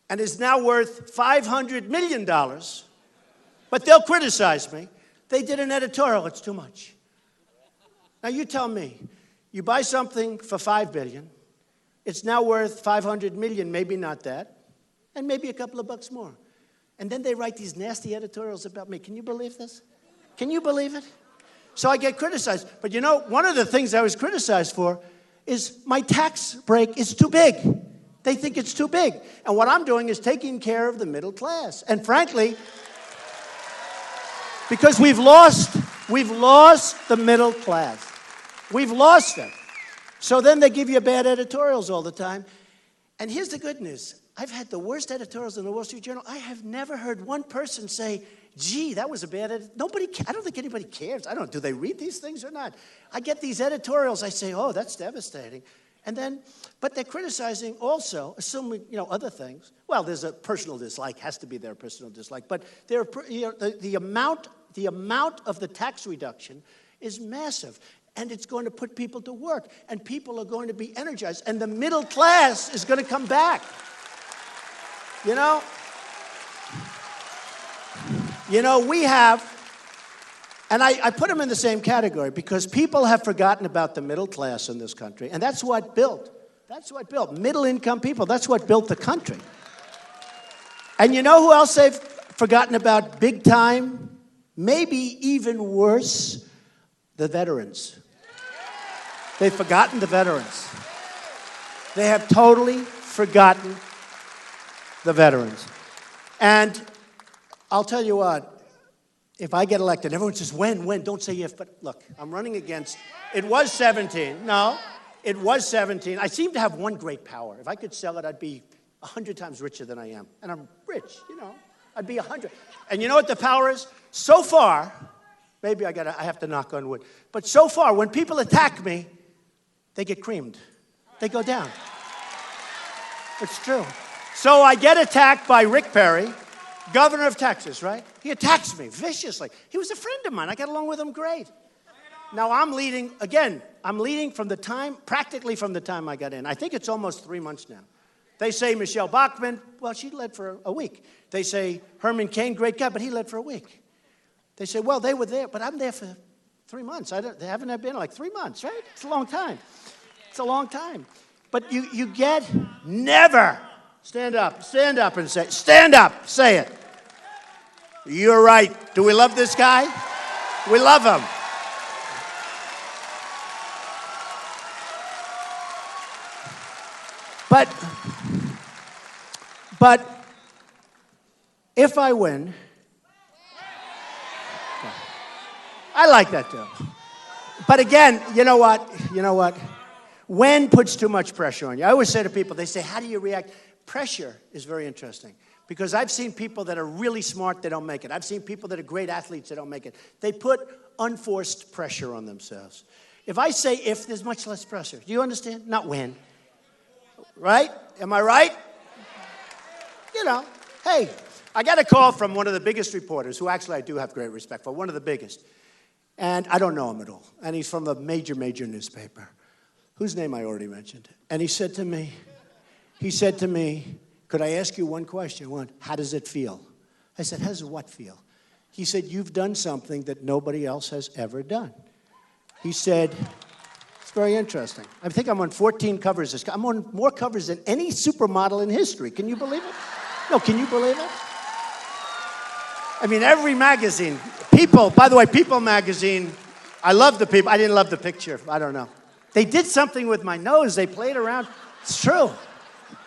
and is now worth $500 million, but they'll criticize me. They did an editorial, it's too much. Now you tell me, you buy something for $5 billion, it's now worth $500 million, maybe not that, and maybe a couple of bucks more. And then they write these nasty editorials about me. Can you believe this? Can you believe it? So I get criticized. But you know, one of the things I was criticized for is my tax break is too big. They think it's too big. And what I'm doing is taking care of the middle class. And frankly, because we've lost the middle class. We've lost them. So then they give you bad editorials all the time. And here's the good news. I've had the worst editorials in the Wall Street Journal. I have never heard one person say, gee, that was a bad edit. I don't think anybody cares. Do they read these things or not? I get these editorials. I say, oh, that's devastating. And then, but they're criticizing also, assuming, other things. Well, there's a personal dislike, has to be their personal dislike. But the amount of the tax reduction is massive. And it's going to put people to work. And people are going to be energized. And the middle class is going to come back. We have, and I put them in the same category because people have forgotten about the middle class in this country, and that's what built middle-income people. That's what built the country. And you know who else they've forgotten about big time? Maybe even worse, the veterans. They've forgotten the veterans. They have totally forgotten the veterans. And I'll tell you what, if I get elected, everyone says, when? Don't say if, but look, I'm running against, it was 17. No, it was 17. I seem to have one great power. If I could sell it, I'd be 100 times richer than I am. And I'm rich, you know. I'd be 100. And you know what the power is? So far, maybe I have to knock on wood. But so far, when people attack me, they get creamed. They go down. It's true. So I get attacked by Rick Perry, governor of Texas, right? He attacks me viciously. He was a friend of mine. I got along with him great. Now I'm leading from the time, practically from the time I got in. I think it's almost 3 months now. They say Michelle Bachmann, well, she led for a week. They say Herman Cain, great guy, but he led for a week. They say, well, they were there, but I'm there for 3 months. They haven't been like 3 months, right? It's a long time. It's a long time. But you get never. Stand up and say, stand up, say it. You're right. Do we love this guy? We love him. But if I win, I like that too. But again, you know what? When puts too much pressure on you. I always say to people, they say, how do you react? Pressure is very interesting because I've seen people that are really smart, they don't make it. I've seen people that are great athletes, they don't make it. They put unforced pressure on themselves. If I say if, there's much less pressure. Do you understand? Not when. Right? Am I right? You know, hey, I got a call from one of the biggest reporters, who actually I do have great respect for, one of the biggest. And I don't know him at all. And he's from a major newspaper, whose name I already mentioned. And he said to me, could I ask you one question? One, how does it feel? I said, how does what feel? He said, you've done something that nobody else has ever done. He said, it's very interesting. I think I'm on 14 covers. I'm on more covers than any supermodel in history. Can you believe it? No, can you believe it? I mean, every magazine. People, by the way, People magazine, I love the People. I didn't love the picture. I don't know. They did something with my nose. They played around. It's true.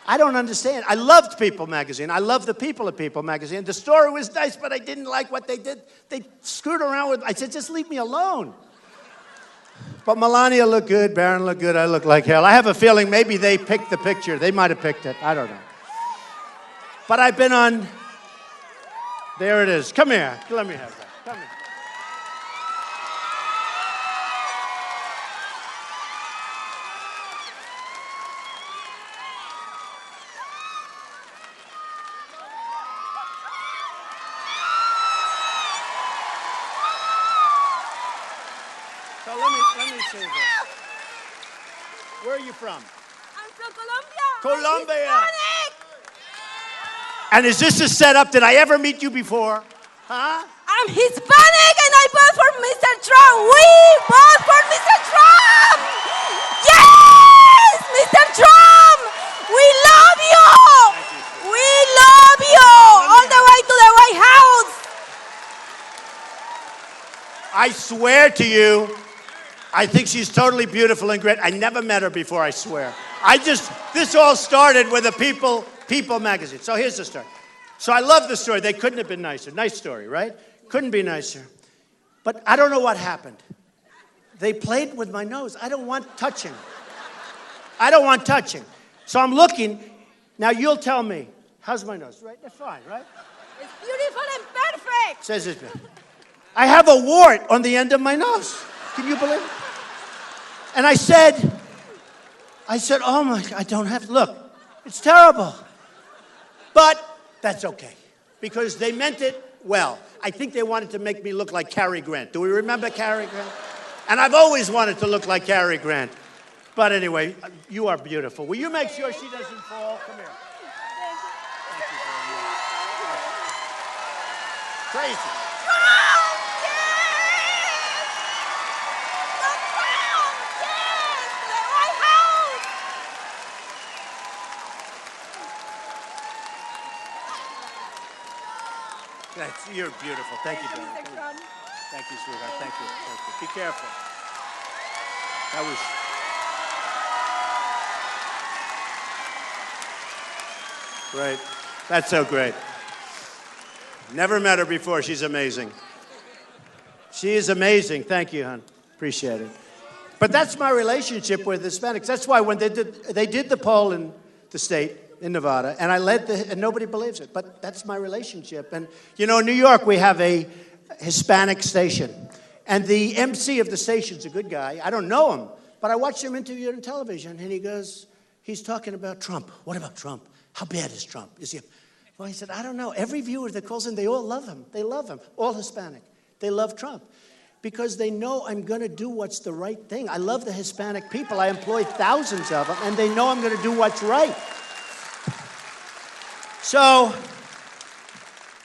I don't understand. I loved People magazine. I love the people of People magazine. The story was nice, but I didn't like what they did. They screwed around with, I said, just leave me alone. But Melania looked good, Barron looked good, I looked like hell. I have a feeling maybe they picked the picture. They might have picked it. I don't know. But I've been on, there it is. Come here. Let me have that. Come here. So let me say this. Where are you from? I'm from Colombia. Colombia. I'm Hispanic. And is this a setup? Did I ever meet you before? Huh? I'm Hispanic and I vote for Mr. Trump. We vote for Mr. Trump. Yes, Mr. Trump. We love you. We love you. All the way to the White House. I swear to you, I think she's totally beautiful and great. I never met her before, I swear. This all started with a People magazine. So here's the story. So I love the story. They couldn't have been nicer. Nice story, right? Couldn't be nicer. But I don't know what happened. They played with my nose. I don't want touching. I don't want touching. So I'm looking. Now you'll tell me. How's my nose? Right? That's fine, right? It's beautiful and perfect. Says it. I have a wart on the end of my nose. Can you believe it? And I said, oh my, I don't have to look. It's terrible. But that's okay. Because they meant it well. I think they wanted to make me look like Cary Grant. Do we remember Cary Grant? And I've always wanted to look like Cary Grant. But anyway, you are beautiful. Will you make sure she doesn't fall? Come here. Thank you very much. Crazy. You're beautiful. Thank you, darling. Thank you, sweetheart. Thank you. Thank you. Be careful. That was great. That's so great. Never met her before. She's amazing. She is amazing. Thank you, hon. Appreciate it. But that's my relationship with Hispanics. That's why when they did the poll in the state, in Nevada, and I led and nobody believes it, but that's my relationship. And, you know, in New York, we have a Hispanic station, and the MC of the station's a good guy. I don't know him, but I watched him interviewed on television, and he's talking about Trump. What about Trump? How bad is Trump? Is he? Well, he said, I don't know. Every viewer that calls in, they all love him. They love him. All Hispanic. They love Trump because they know I'm going to do what's the right thing. I love the Hispanic people. I employ thousands of them, and they know I'm going to do what's right. So,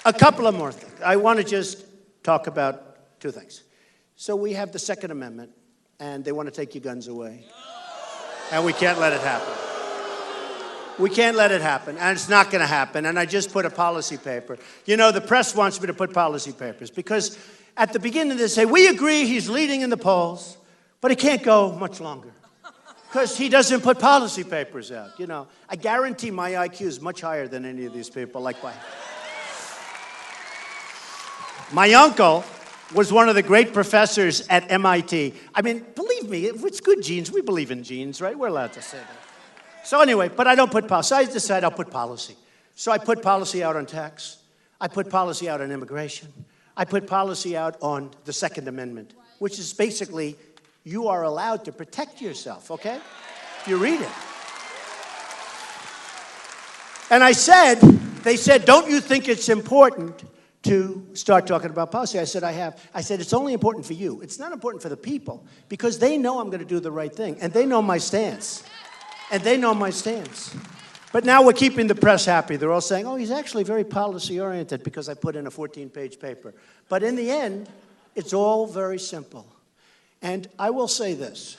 a couple of more things. I want to just talk about two things. So we have the Second Amendment, and they want to take your guns away. And we can't let it happen. We can't let it happen, and it's not going to happen. And I just put a policy paper. You know, the press wants me to put policy papers because at the beginning they say, we agree he's leading in the polls, but he can't go much longer because he doesn't put policy papers out. You know, I guarantee my IQ is much higher than any of these people. Like my uncle was one of the great professors at MIT. I mean, believe me, if it's good genes, we believe in genes, right? We're allowed to say that. So anyway, but I don't put policy. So I decided I'll put policy. So I put policy out on tax. I put policy out on immigration. I put policy out on the Second Amendment, which is basically you are allowed to protect yourself, okay? You read it. And they said, don't you think it's important to start talking about policy? I said, I said, it's only important for you. It's not important for the people because they know I'm going to do the right thing and they know my stance. And they know my stance. But now we're keeping the press happy. They're all saying, oh, he's actually very policy-oriented because I put in a 14-page paper. But in the end, it's all very simple. And I will say this.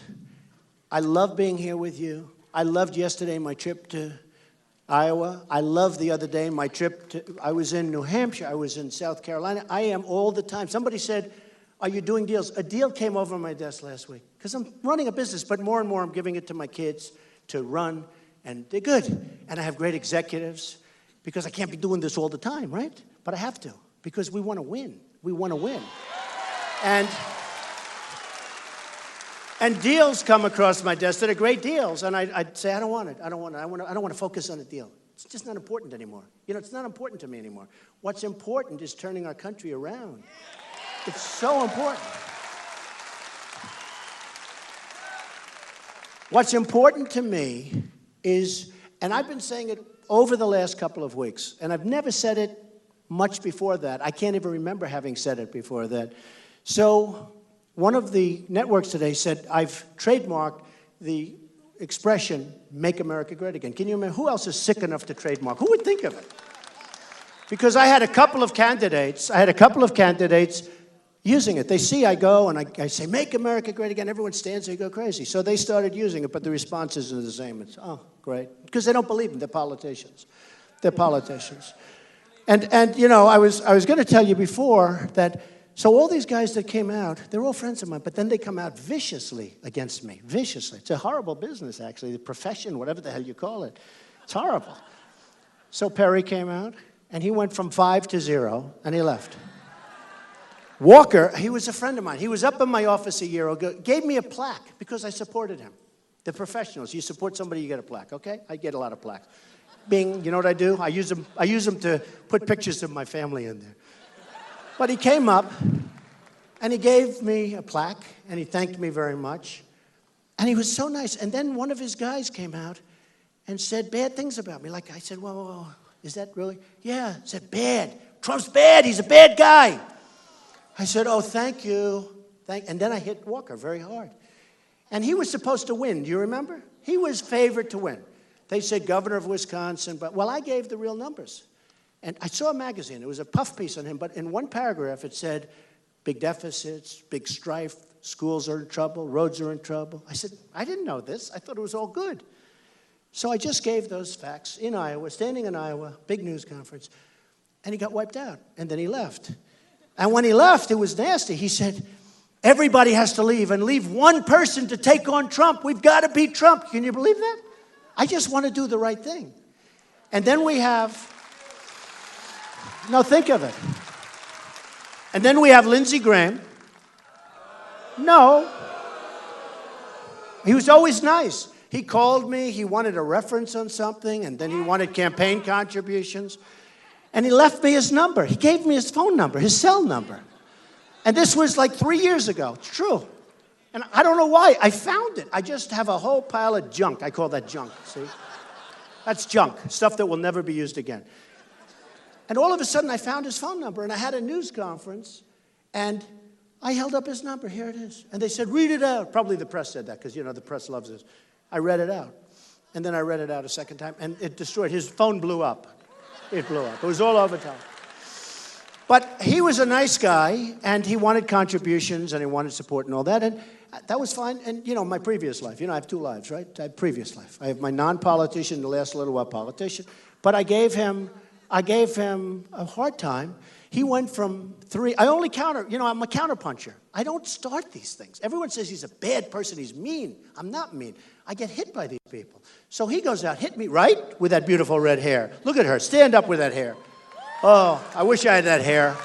I love being here with you. I loved yesterday my trip to Iowa. I loved the other day my trip I was in New Hampshire. I was in South Carolina. I am all the time. Somebody said, are you doing deals? A deal came over my desk last week because I'm running a business, but more and more I'm giving it to my kids to run, and they're good. And I have great executives because I can't be doing this all the time, right? But I have to because we want to win. We want to win. And deals come across my desk that are great deals, and I'd say, I don't want it. I don't want to focus on a deal. It's just not important anymore. You know, it's not important to me anymore. What's important is turning our country around. It's so important. What's important to me is, and I've been saying it over the last couple of weeks, and I've never said it much before that. I can't even remember having said it before that. So one of the networks today said, I've trademarked the expression, make America great again. Can you imagine? Who else is sick enough to trademark? Who would think of it? Because I had a couple of candidates using it. They see I go and I say, make America great again. Everyone stands there, go crazy. So they started using it, but the response isn't the same. It's, oh, great. Because they don't believe them. They're politicians. They're politicians. And you know, I was going to tell you before that, so all these guys that came out, they're all friends of mine, but then they come out viciously against me. Viciously. It's a horrible business, actually. The profession, whatever the hell you call it. It's horrible. So Perry came out, and he went from 5 to 0, and he left. Walker, he was a friend of mine. He was up in my office a year ago, gave me a plaque because I supported him. The professionals, you support somebody, you get a plaque, okay? I get a lot of plaques. Bing, you know what I do? I use them to put pictures of my family in there. But he came up, and he gave me a plaque, and he thanked me very much. And he was so nice. And then one of his guys came out and said bad things about me. Like I said, whoa, is that really? Yeah, said bad. Trump's bad, he's a bad guy. I said, oh, thank you. And then I hit Walker very hard. And he was supposed to win. Do you remember? He was favored to win. They said governor of Wisconsin, but, well, I gave the real numbers. And I saw a magazine. It was a puff piece on him, but in one paragraph it said, big deficits, big strife, schools are in trouble, roads are in trouble. I said, I didn't know this. I thought it was all good. So I just gave those facts in Iowa, standing in Iowa, big news conference, and he got wiped out, and then he left. And when he left, it was nasty. He said, everybody has to leave and leave one person to take on Trump. We've got to beat Trump. Can you believe that? I just want to do the right thing. And then we have, no, think of it. And then we have Lindsey Graham. No. He was always nice. He called me, he wanted a reference on something, and then he wanted campaign contributions. And he left me his number. He gave me his phone number, his cell number. And this was like 3 years ago. It's true. And I don't know why. I found it. I just have a whole pile of junk. I call that junk, see? That's junk, stuff that will never be used again. And all of a sudden, I found his phone number, and I had a news conference, and I held up his number. Here it is. And they said, read it out. Probably the press said that, because, the press loves this. I read it out. And then I read it out a second time, and it destroyed. His phone blew up. It blew up. It was all over town. But he was a nice guy, and he wanted contributions, and he wanted support and all that, and that was fine. And, my previous life, I have 2 lives, right? I have previous life. I have my non-politician, the last little while politician. But I gave him a hard time. He went from 3, I only counter, I'm a counterpuncher. I don't start these things. Everyone says he's a bad person, he's mean. I'm not mean. I get hit by these people. So he goes out, hit me right with that beautiful red hair. Look at her, stand up with that hair. Oh, I wish I had that hair.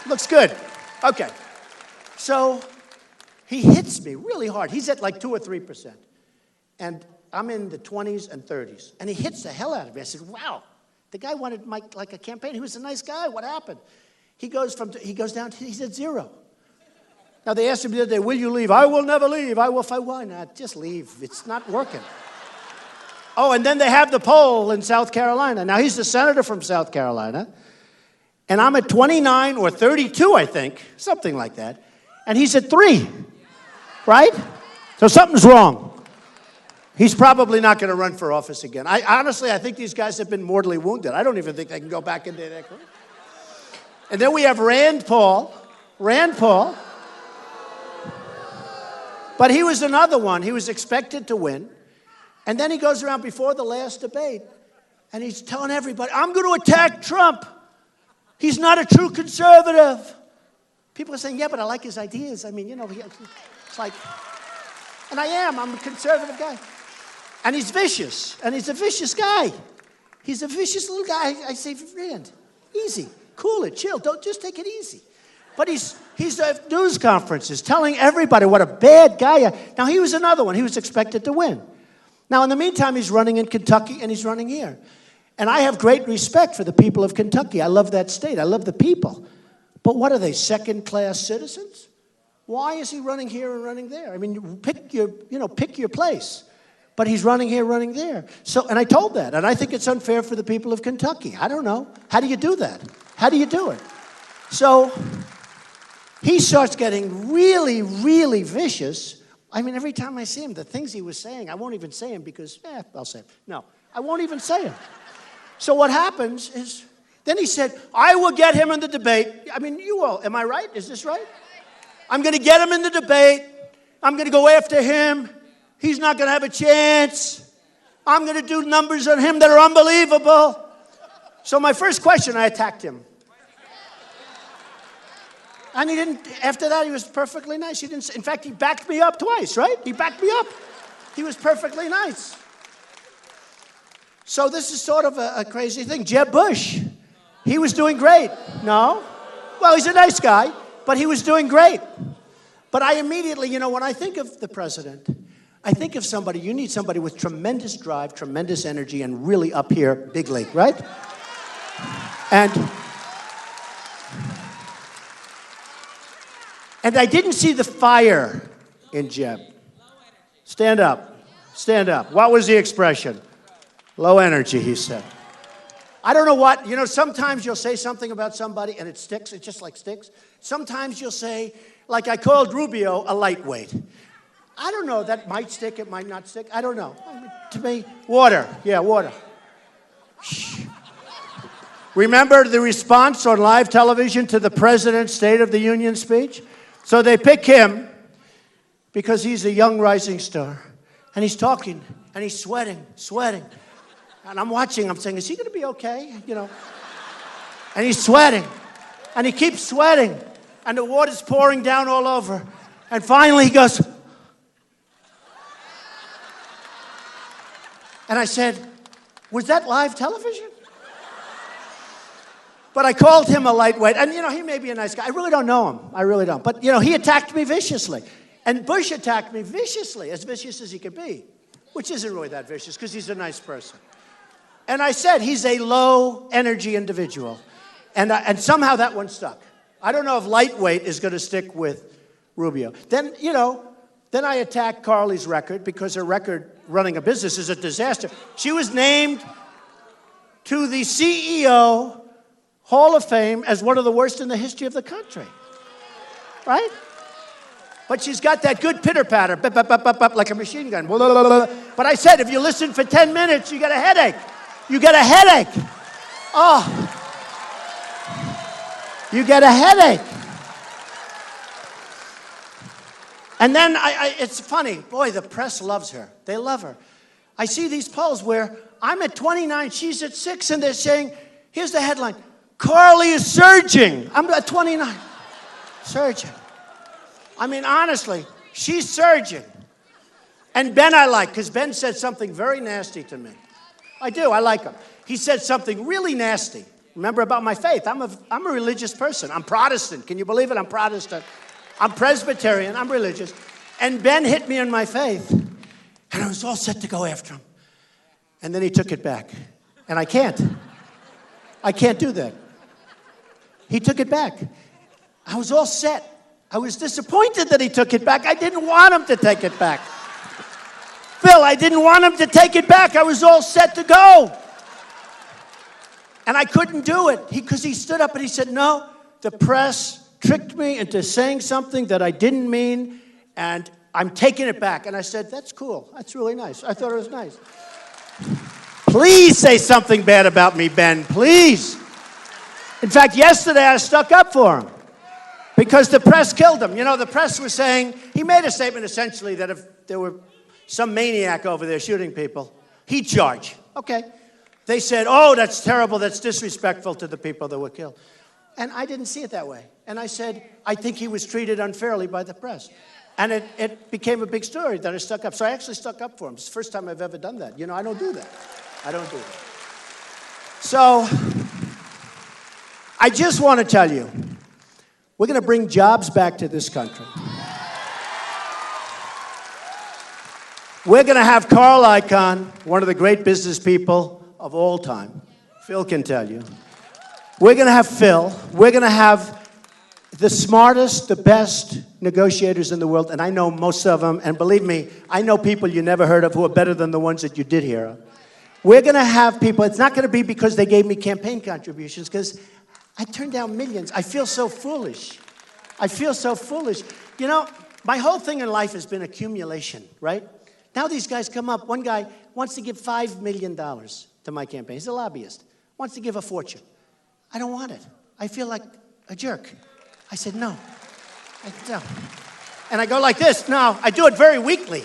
Looks good. Okay. So he hits me really hard. He's at like 2 or 3%. And I'm in the 20s and 30s. And he hits the hell out of me. I said, wow, the guy wanted like a campaign. He was a nice guy. What happened? He goes down, he's at 0. Now they asked him the other day, will you leave? I will never leave. Why not? Just leave. It's not working. Oh, and then they have the poll in South Carolina. Now he's the senator from South Carolina. And I'm at 29 or 32, I think, something like that. And he's at 3, right? So something's wrong. He's probably not going to run for office again. I think these guys have been mortally wounded. I don't even think they can go back into their career. And then we have Rand Paul. But he was another one. He was expected to win. And then he goes around before the last debate, and he's telling everybody, I'm going to attack Trump. He's not a true conservative. People are saying, yeah, but I like his ideas. I mean, it's like, and I am. I'm a conservative guy. And he's vicious, and he's a vicious guy. He's a vicious little guy. I say, Rand, easy, cool it, chill. Don't just take it easy. But he's at news conferences telling everybody what a bad guy. Now, he was another one. He was expected to win. Now, in the meantime, he's running in Kentucky, and he's running here. And I have great respect for the people of Kentucky. I love that state. I love the people. But what are they, second-class citizens? Why is he running here and running there? I mean, pick your place. But he's running here, running there. So, and I told that, and I think it's unfair for the people of Kentucky. I don't know. How do you do that? How do you do it? So he starts getting really, really vicious. I mean, every time I see him, the things he was saying, I won't even say them because, I'll say them. No, I won't even say them. So what happens is, then he said, I will get him in the debate. I mean, you all, am I right? Is this right? I'm going to get him in the debate. I'm going to go after him. He's not going to have a chance. I'm going to do numbers on him that are unbelievable. So my first question, I attacked him. And he didn't, after that, he was perfectly nice. He didn't, in fact, he backed me up twice, right? He backed me up. He was perfectly nice. So this is sort of a crazy thing. Jeb Bush, he was doing great. No? Well, he's a nice guy, but he was doing great. But I immediately, when I think of the president, I think of somebody, you need somebody with tremendous drive, tremendous energy, and really up here, big league, right? And I didn't see the fire in Jeb. Stand up. Stand up. What was the expression? Low energy, he said. I don't know what, sometimes you'll say something about somebody and it sticks. It just like sticks. Sometimes you'll say, like I called Rubio a lightweight. I don't know. That might stick. It might not stick. I don't know. To me, water. Yeah, water. Shh. Remember the response on live television to the president's State of the Union speech? So they pick him because he's a young rising star. And he's talking, and he's sweating. And I'm watching, I'm saying, is he going to be okay? And he's sweating. And he keeps sweating. And the water's pouring down all over. And finally he goes. And I said, was that live television? But I called him a lightweight. And, he may be a nice guy. I really don't know him. I really don't. But, he attacked me viciously. And Bush attacked me viciously, as vicious as he could be, which isn't really that vicious because he's a nice person. And I said, he's a low-energy individual. And somehow that one stuck. I don't know if lightweight is going to stick with Rubio. Then, then I attacked Carly's record because her record running a business is a disaster. She was named to the CEO Hall of Fame as one of the worst in the history of the country. Right? But she's got that good pitter-patter, like a machine gun. But I said, if you listen for 10 minutes, you get a headache. You get a headache. Oh. You get a headache. And then it's funny. Boy, the press loves her. They love her. I see these polls where I'm at 29, she's at 6, and they're saying, here's the headline, Carly is surging. I'm at 29. Surging. I mean, honestly, she's surging. And Ben I like, because Ben said something very nasty to me. I do, I like him. He said something really nasty. Remember about my faith. I'm a religious person. I'm Protestant. Can you believe it? I'm Protestant. I'm Presbyterian. I'm religious. And Ben hit me in my faith. And I was all set to go after him. And then he took it back. And I can't. I can't do that. He took it back. I was all set. I was disappointed that he took it back. I didn't want him to take it back. Phil, I didn't want him to take it back. I was all set to go. And I couldn't do it because he stood up and he said, no, the press tricked me into saying something that I didn't mean, and I'm taking it back. And I said, that's cool. That's really nice. I thought it was nice. Please say something bad about me, Ben. Please. In fact, yesterday I stuck up for him because the press killed him. You know, the press was saying, he made a statement essentially that if there were some maniac over there shooting people, he'd charge. Okay. They said, oh, that's terrible, that's disrespectful to the people that were killed. And I didn't see it that way. And I said, I think he was treated unfairly by the press. And it became a big story that I stuck up. So I actually stuck up for him. It's the first time I've ever done that. You know, I don't do that. I don't do that. So I just want to tell you, we're going to bring jobs back to this country. We're going to have Carl Icahn, one of the great business people of all time. Phil can tell you. We're going to have Phil. We're going to have the smartest, the best negotiators in the world, and I know most of them, and believe me, I know people you never heard of who are better than the ones that you did hear of. We're going to have people, it's not going to be because they gave me campaign contributions, because I turned down millions. I feel so foolish. I feel so foolish. You know, my whole thing in life has been accumulation, right? Now these guys come up. One guy wants to give $5 million to my campaign. He's a lobbyist. Wants to give a fortune. I don't want it. I feel like a jerk. I said, no. No. And I go like this. No, I do it very weakly.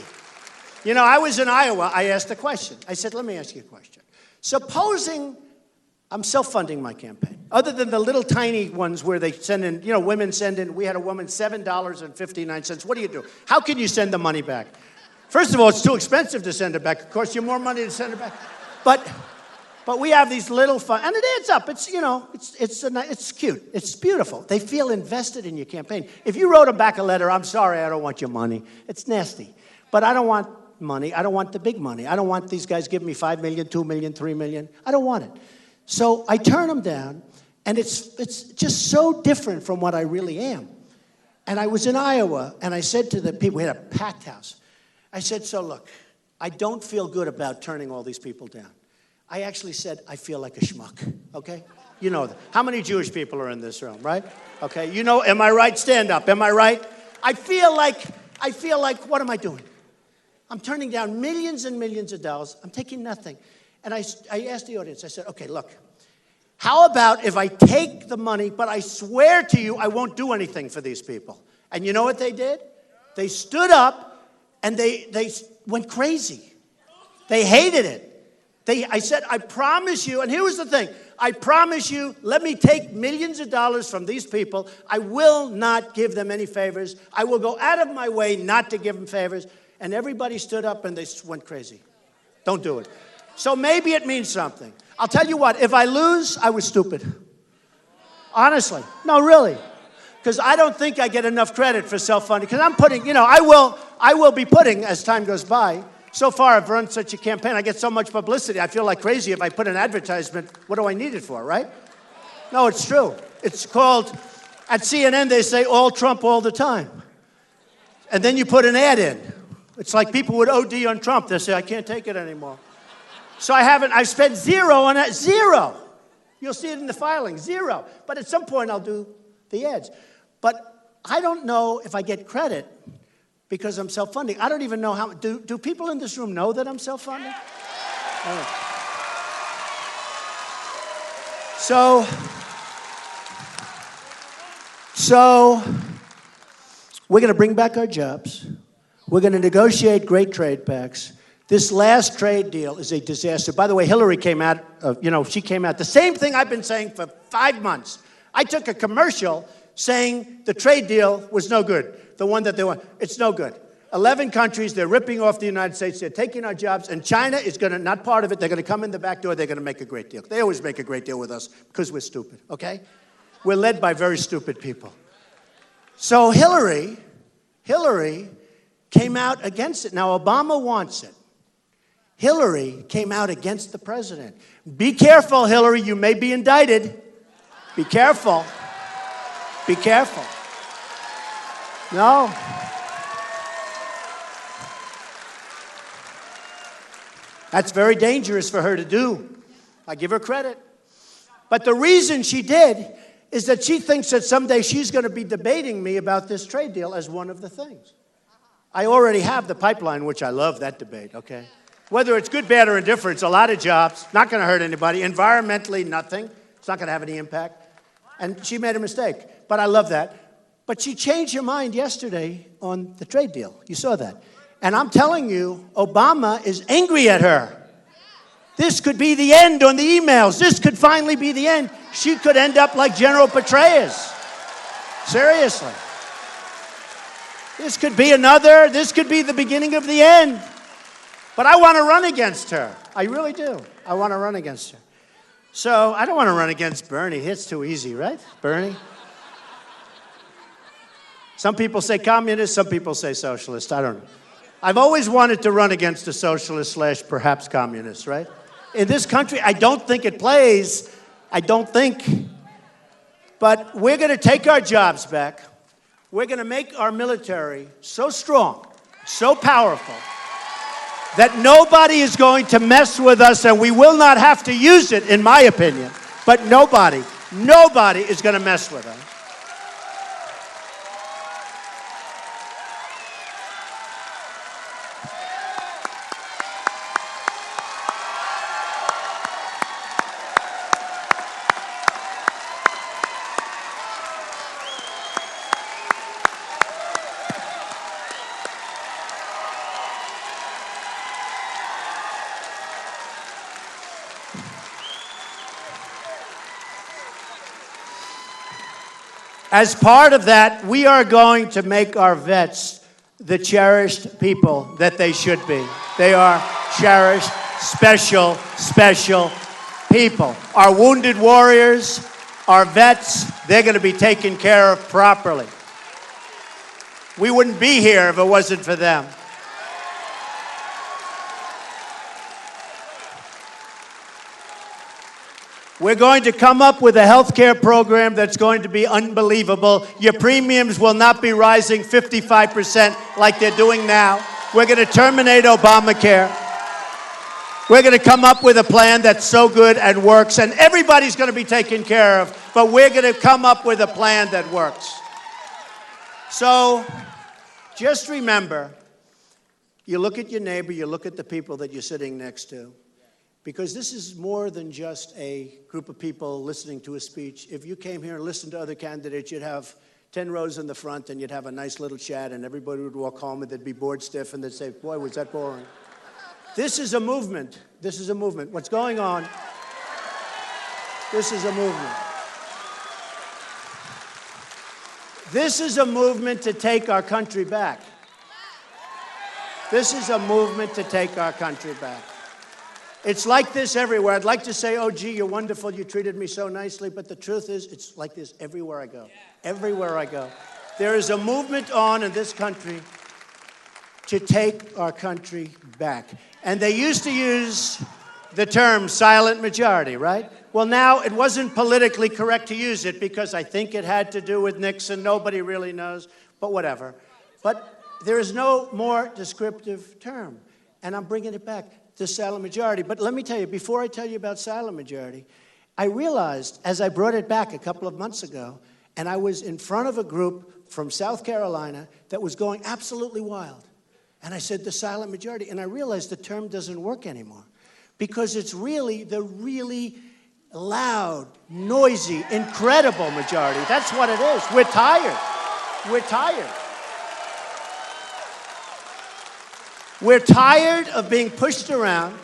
You know, I was in Iowa. I asked a question. I said, let me ask you a question. Supposing I'm self-funding my campaign, other than the little tiny ones where they send in, you know, women send in, we had a woman, $7.59. What do you do? How can you send the money back? First of all, it's too expensive to send it back. It costs you more money to send it back. But we have these little fun, and it adds up. It's, you know, it's cute. It's beautiful. They feel invested in your campaign. If you wrote them back a letter, I'm sorry, I don't want your money. It's nasty. But I don't want money. I don't want the big money. I don't want these guys giving me $5 million, $2 million, $3 million. I don't want it. So I turn them down, and it's just so different from what I really am. And I was in Iowa, and I said to the people, we had a packed house. I said, so look, I don't feel good about turning all these people down. I actually said, I feel like a schmuck, okay? You know that. How many Jewish people are in this room, right? Okay, you know, am I right? Stand up, am I right? I feel like, what am I doing? I'm turning down millions and millions of dollars. I'm taking nothing. And I asked the audience, I said, okay, look, how about if I take the money, but I swear to you I won't do anything for these people? And you know what they did? They stood up and they went crazy. They hated it. I said, I promise you, and here was the thing, I promise you, let me take millions of dollars from these people. I will not give them any favors. I will go out of my way not to give them favors. And everybody stood up and they went crazy. Don't do it. So maybe it means something. I'll tell you what, if I lose, I was stupid. Honestly. No, really. because I don't think I get enough credit for self-funding. Because I'm putting, I will be putting, as time goes by. So far, I've run such a campaign. I get so much publicity. I feel like crazy if I put an advertisement. What do I need it for, right? No, it's true. It's called, at CNN, they say, all Trump all the time. And then you put an ad in. It's like people would OD on Trump. They say, I can't take it anymore. So I've spent zero on that. Zero. You'll see it in the filing. Zero. But at some point, I'll do the ads. But I don't know if I get credit because I'm self-funding. I don't even know how. Do people in this room know that I'm self-funding? So we're going to bring back our jobs. We're going to negotiate great trade pacts. This last trade deal is a disaster. By the way, Hillary came out, she came out. The same thing I've been saying for 5 months. I took a commercial saying the trade deal was no good. The one that they want, it's no good. 11 countries, they're ripping off the United States, they're taking our jobs, and China is going to, not part of it, they're going to come in the back door, they're going to make a great deal. They always make a great deal with us because we're stupid, okay? We're led by very stupid people. So Hillary came out against it. Now, Obama wants it. Hillary came out against the president. Be careful, Hillary, you may be indicted. Be careful. Be careful. No. That's very dangerous for her to do. I give her credit. But the reason she did is that she thinks that someday she's going to be debating me about this trade deal as one of the things. I already have the pipeline, which I love that debate, okay? Whether it's good, bad, or indifferent, it's a lot of jobs, not going to hurt anybody. Environmentally, nothing. It's not going to have any impact. And she made a mistake, but I love that. But she changed her mind yesterday on the trade deal. You saw that. And I'm telling you, Obama is angry at her. This could be the end on the emails. This could finally be the end. She could end up like General Petraeus. Seriously. This could be the beginning of the end. But I want to run against her. I really do. I want to run against her. So I don't want to run against Bernie. It's too easy, right? Bernie? Some people say communist, some people say socialist. I don't know. I've always wanted to run against a socialist / perhaps communist, right? In this country, I don't think it plays. I don't think. But we're going to take our jobs back. We're going to make our military so strong, so powerful, that nobody is going to mess with us, and we will not have to use it, in my opinion. But nobody is going to mess with us. As part of that, we are going to make our vets the cherished people that they should be. They are cherished, special people. Our wounded warriors, our vets, they're going to be taken care of properly. We wouldn't be here if it wasn't for them. We're going to come up with a health care program that's going to be unbelievable. Your premiums will not be rising 55% like they're doing now. We're going to terminate Obamacare. We're going to come up with a plan that's so good and works, and everybody's going to be taken care of, but we're going to come up with a plan that works. So just remember, you look at your neighbor, you look at the people that you're sitting next to, because this is more than just a group of people listening to a speech. If you came here and listened to other candidates, you'd have 10 rows in the front and you'd have a nice little chat and everybody would walk home and they'd be bored stiff and they'd say, boy, was that boring. This is a movement. This is a movement. What's going on? This is a movement. This is a movement to take our country back. This is a movement to take our country back. It's like this everywhere. I'd like to say, oh, gee, you're wonderful, you treated me so nicely, but the truth is, it's like this everywhere I go. Everywhere I go. There is a movement on in this country to take our country back. And they used to use the term silent majority, right? Well, now it wasn't politically correct to use it because I think it had to do with Nixon. Nobody really knows, but whatever. But there is no more descriptive term, and I'm bringing it back. The silent majority. But let me tell you, before I tell you about silent majority, I realized as I brought it back a couple of months ago, and I was in front of a group from South Carolina that was going absolutely wild. And I said, the silent majority. And I realized the term doesn't work anymore because it's really the really loud, noisy, incredible majority. That's what it is. We're tired. We're tired. We're tired of being pushed around.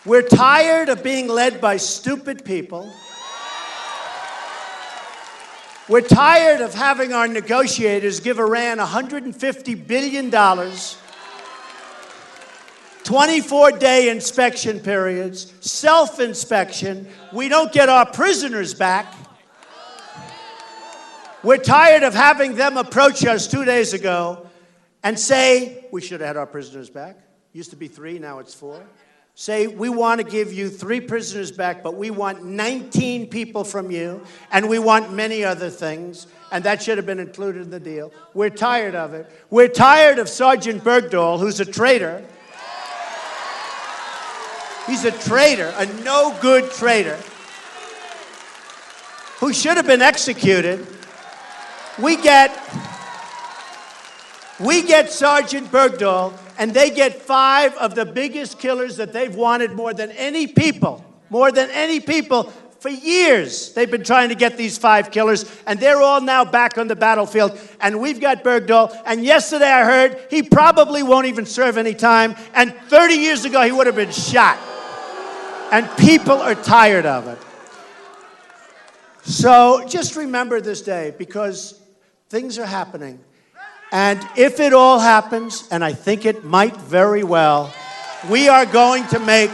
We're tired of being led by stupid people. We're tired of having our negotiators give Iran $150 billion, 24-day inspection periods, self-inspection. We don't get our prisoners back. We're tired of having them approach us 2 days ago and say, we should have had our prisoners back. Used to be 3, now it's 4. Say, we want to give you 3 prisoners back, but we want 19 people from you, and we want many other things, and that should have been included in the deal. We're tired of it. We're tired of Sergeant Bergdahl, who's a traitor. He's a traitor, a no-good traitor, who should have been executed. We get Sergeant Bergdahl, and they get 5 of the biggest killers that they've wanted more than any people for years. They've been trying to get these 5 killers, and they're all now back on the battlefield, and we've got Bergdahl, and yesterday I heard he probably won't even serve any time, and 30 years ago he would have been shot. And people are tired of it. So just remember this day, because things are happening. And if it all happens, and I think it might very well, we are going to make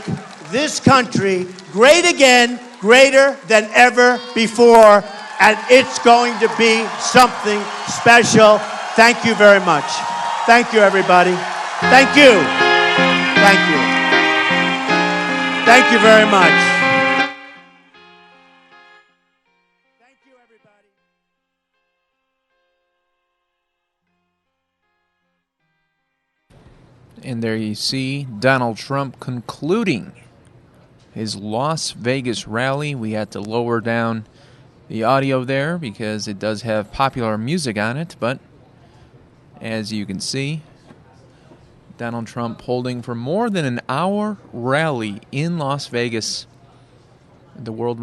this country great again, greater than ever before, and it's going to be something special. Thank you very much. Thank you, everybody. Thank you. Thank you. Thank you very much. Thank you, everybody. And there you see Donald Trump concluding his Las Vegas rally. We had to lower down the audio there because it does have popular music on it, but as you can see, Donald Trump holding for more than an hour rally in Las Vegas. The world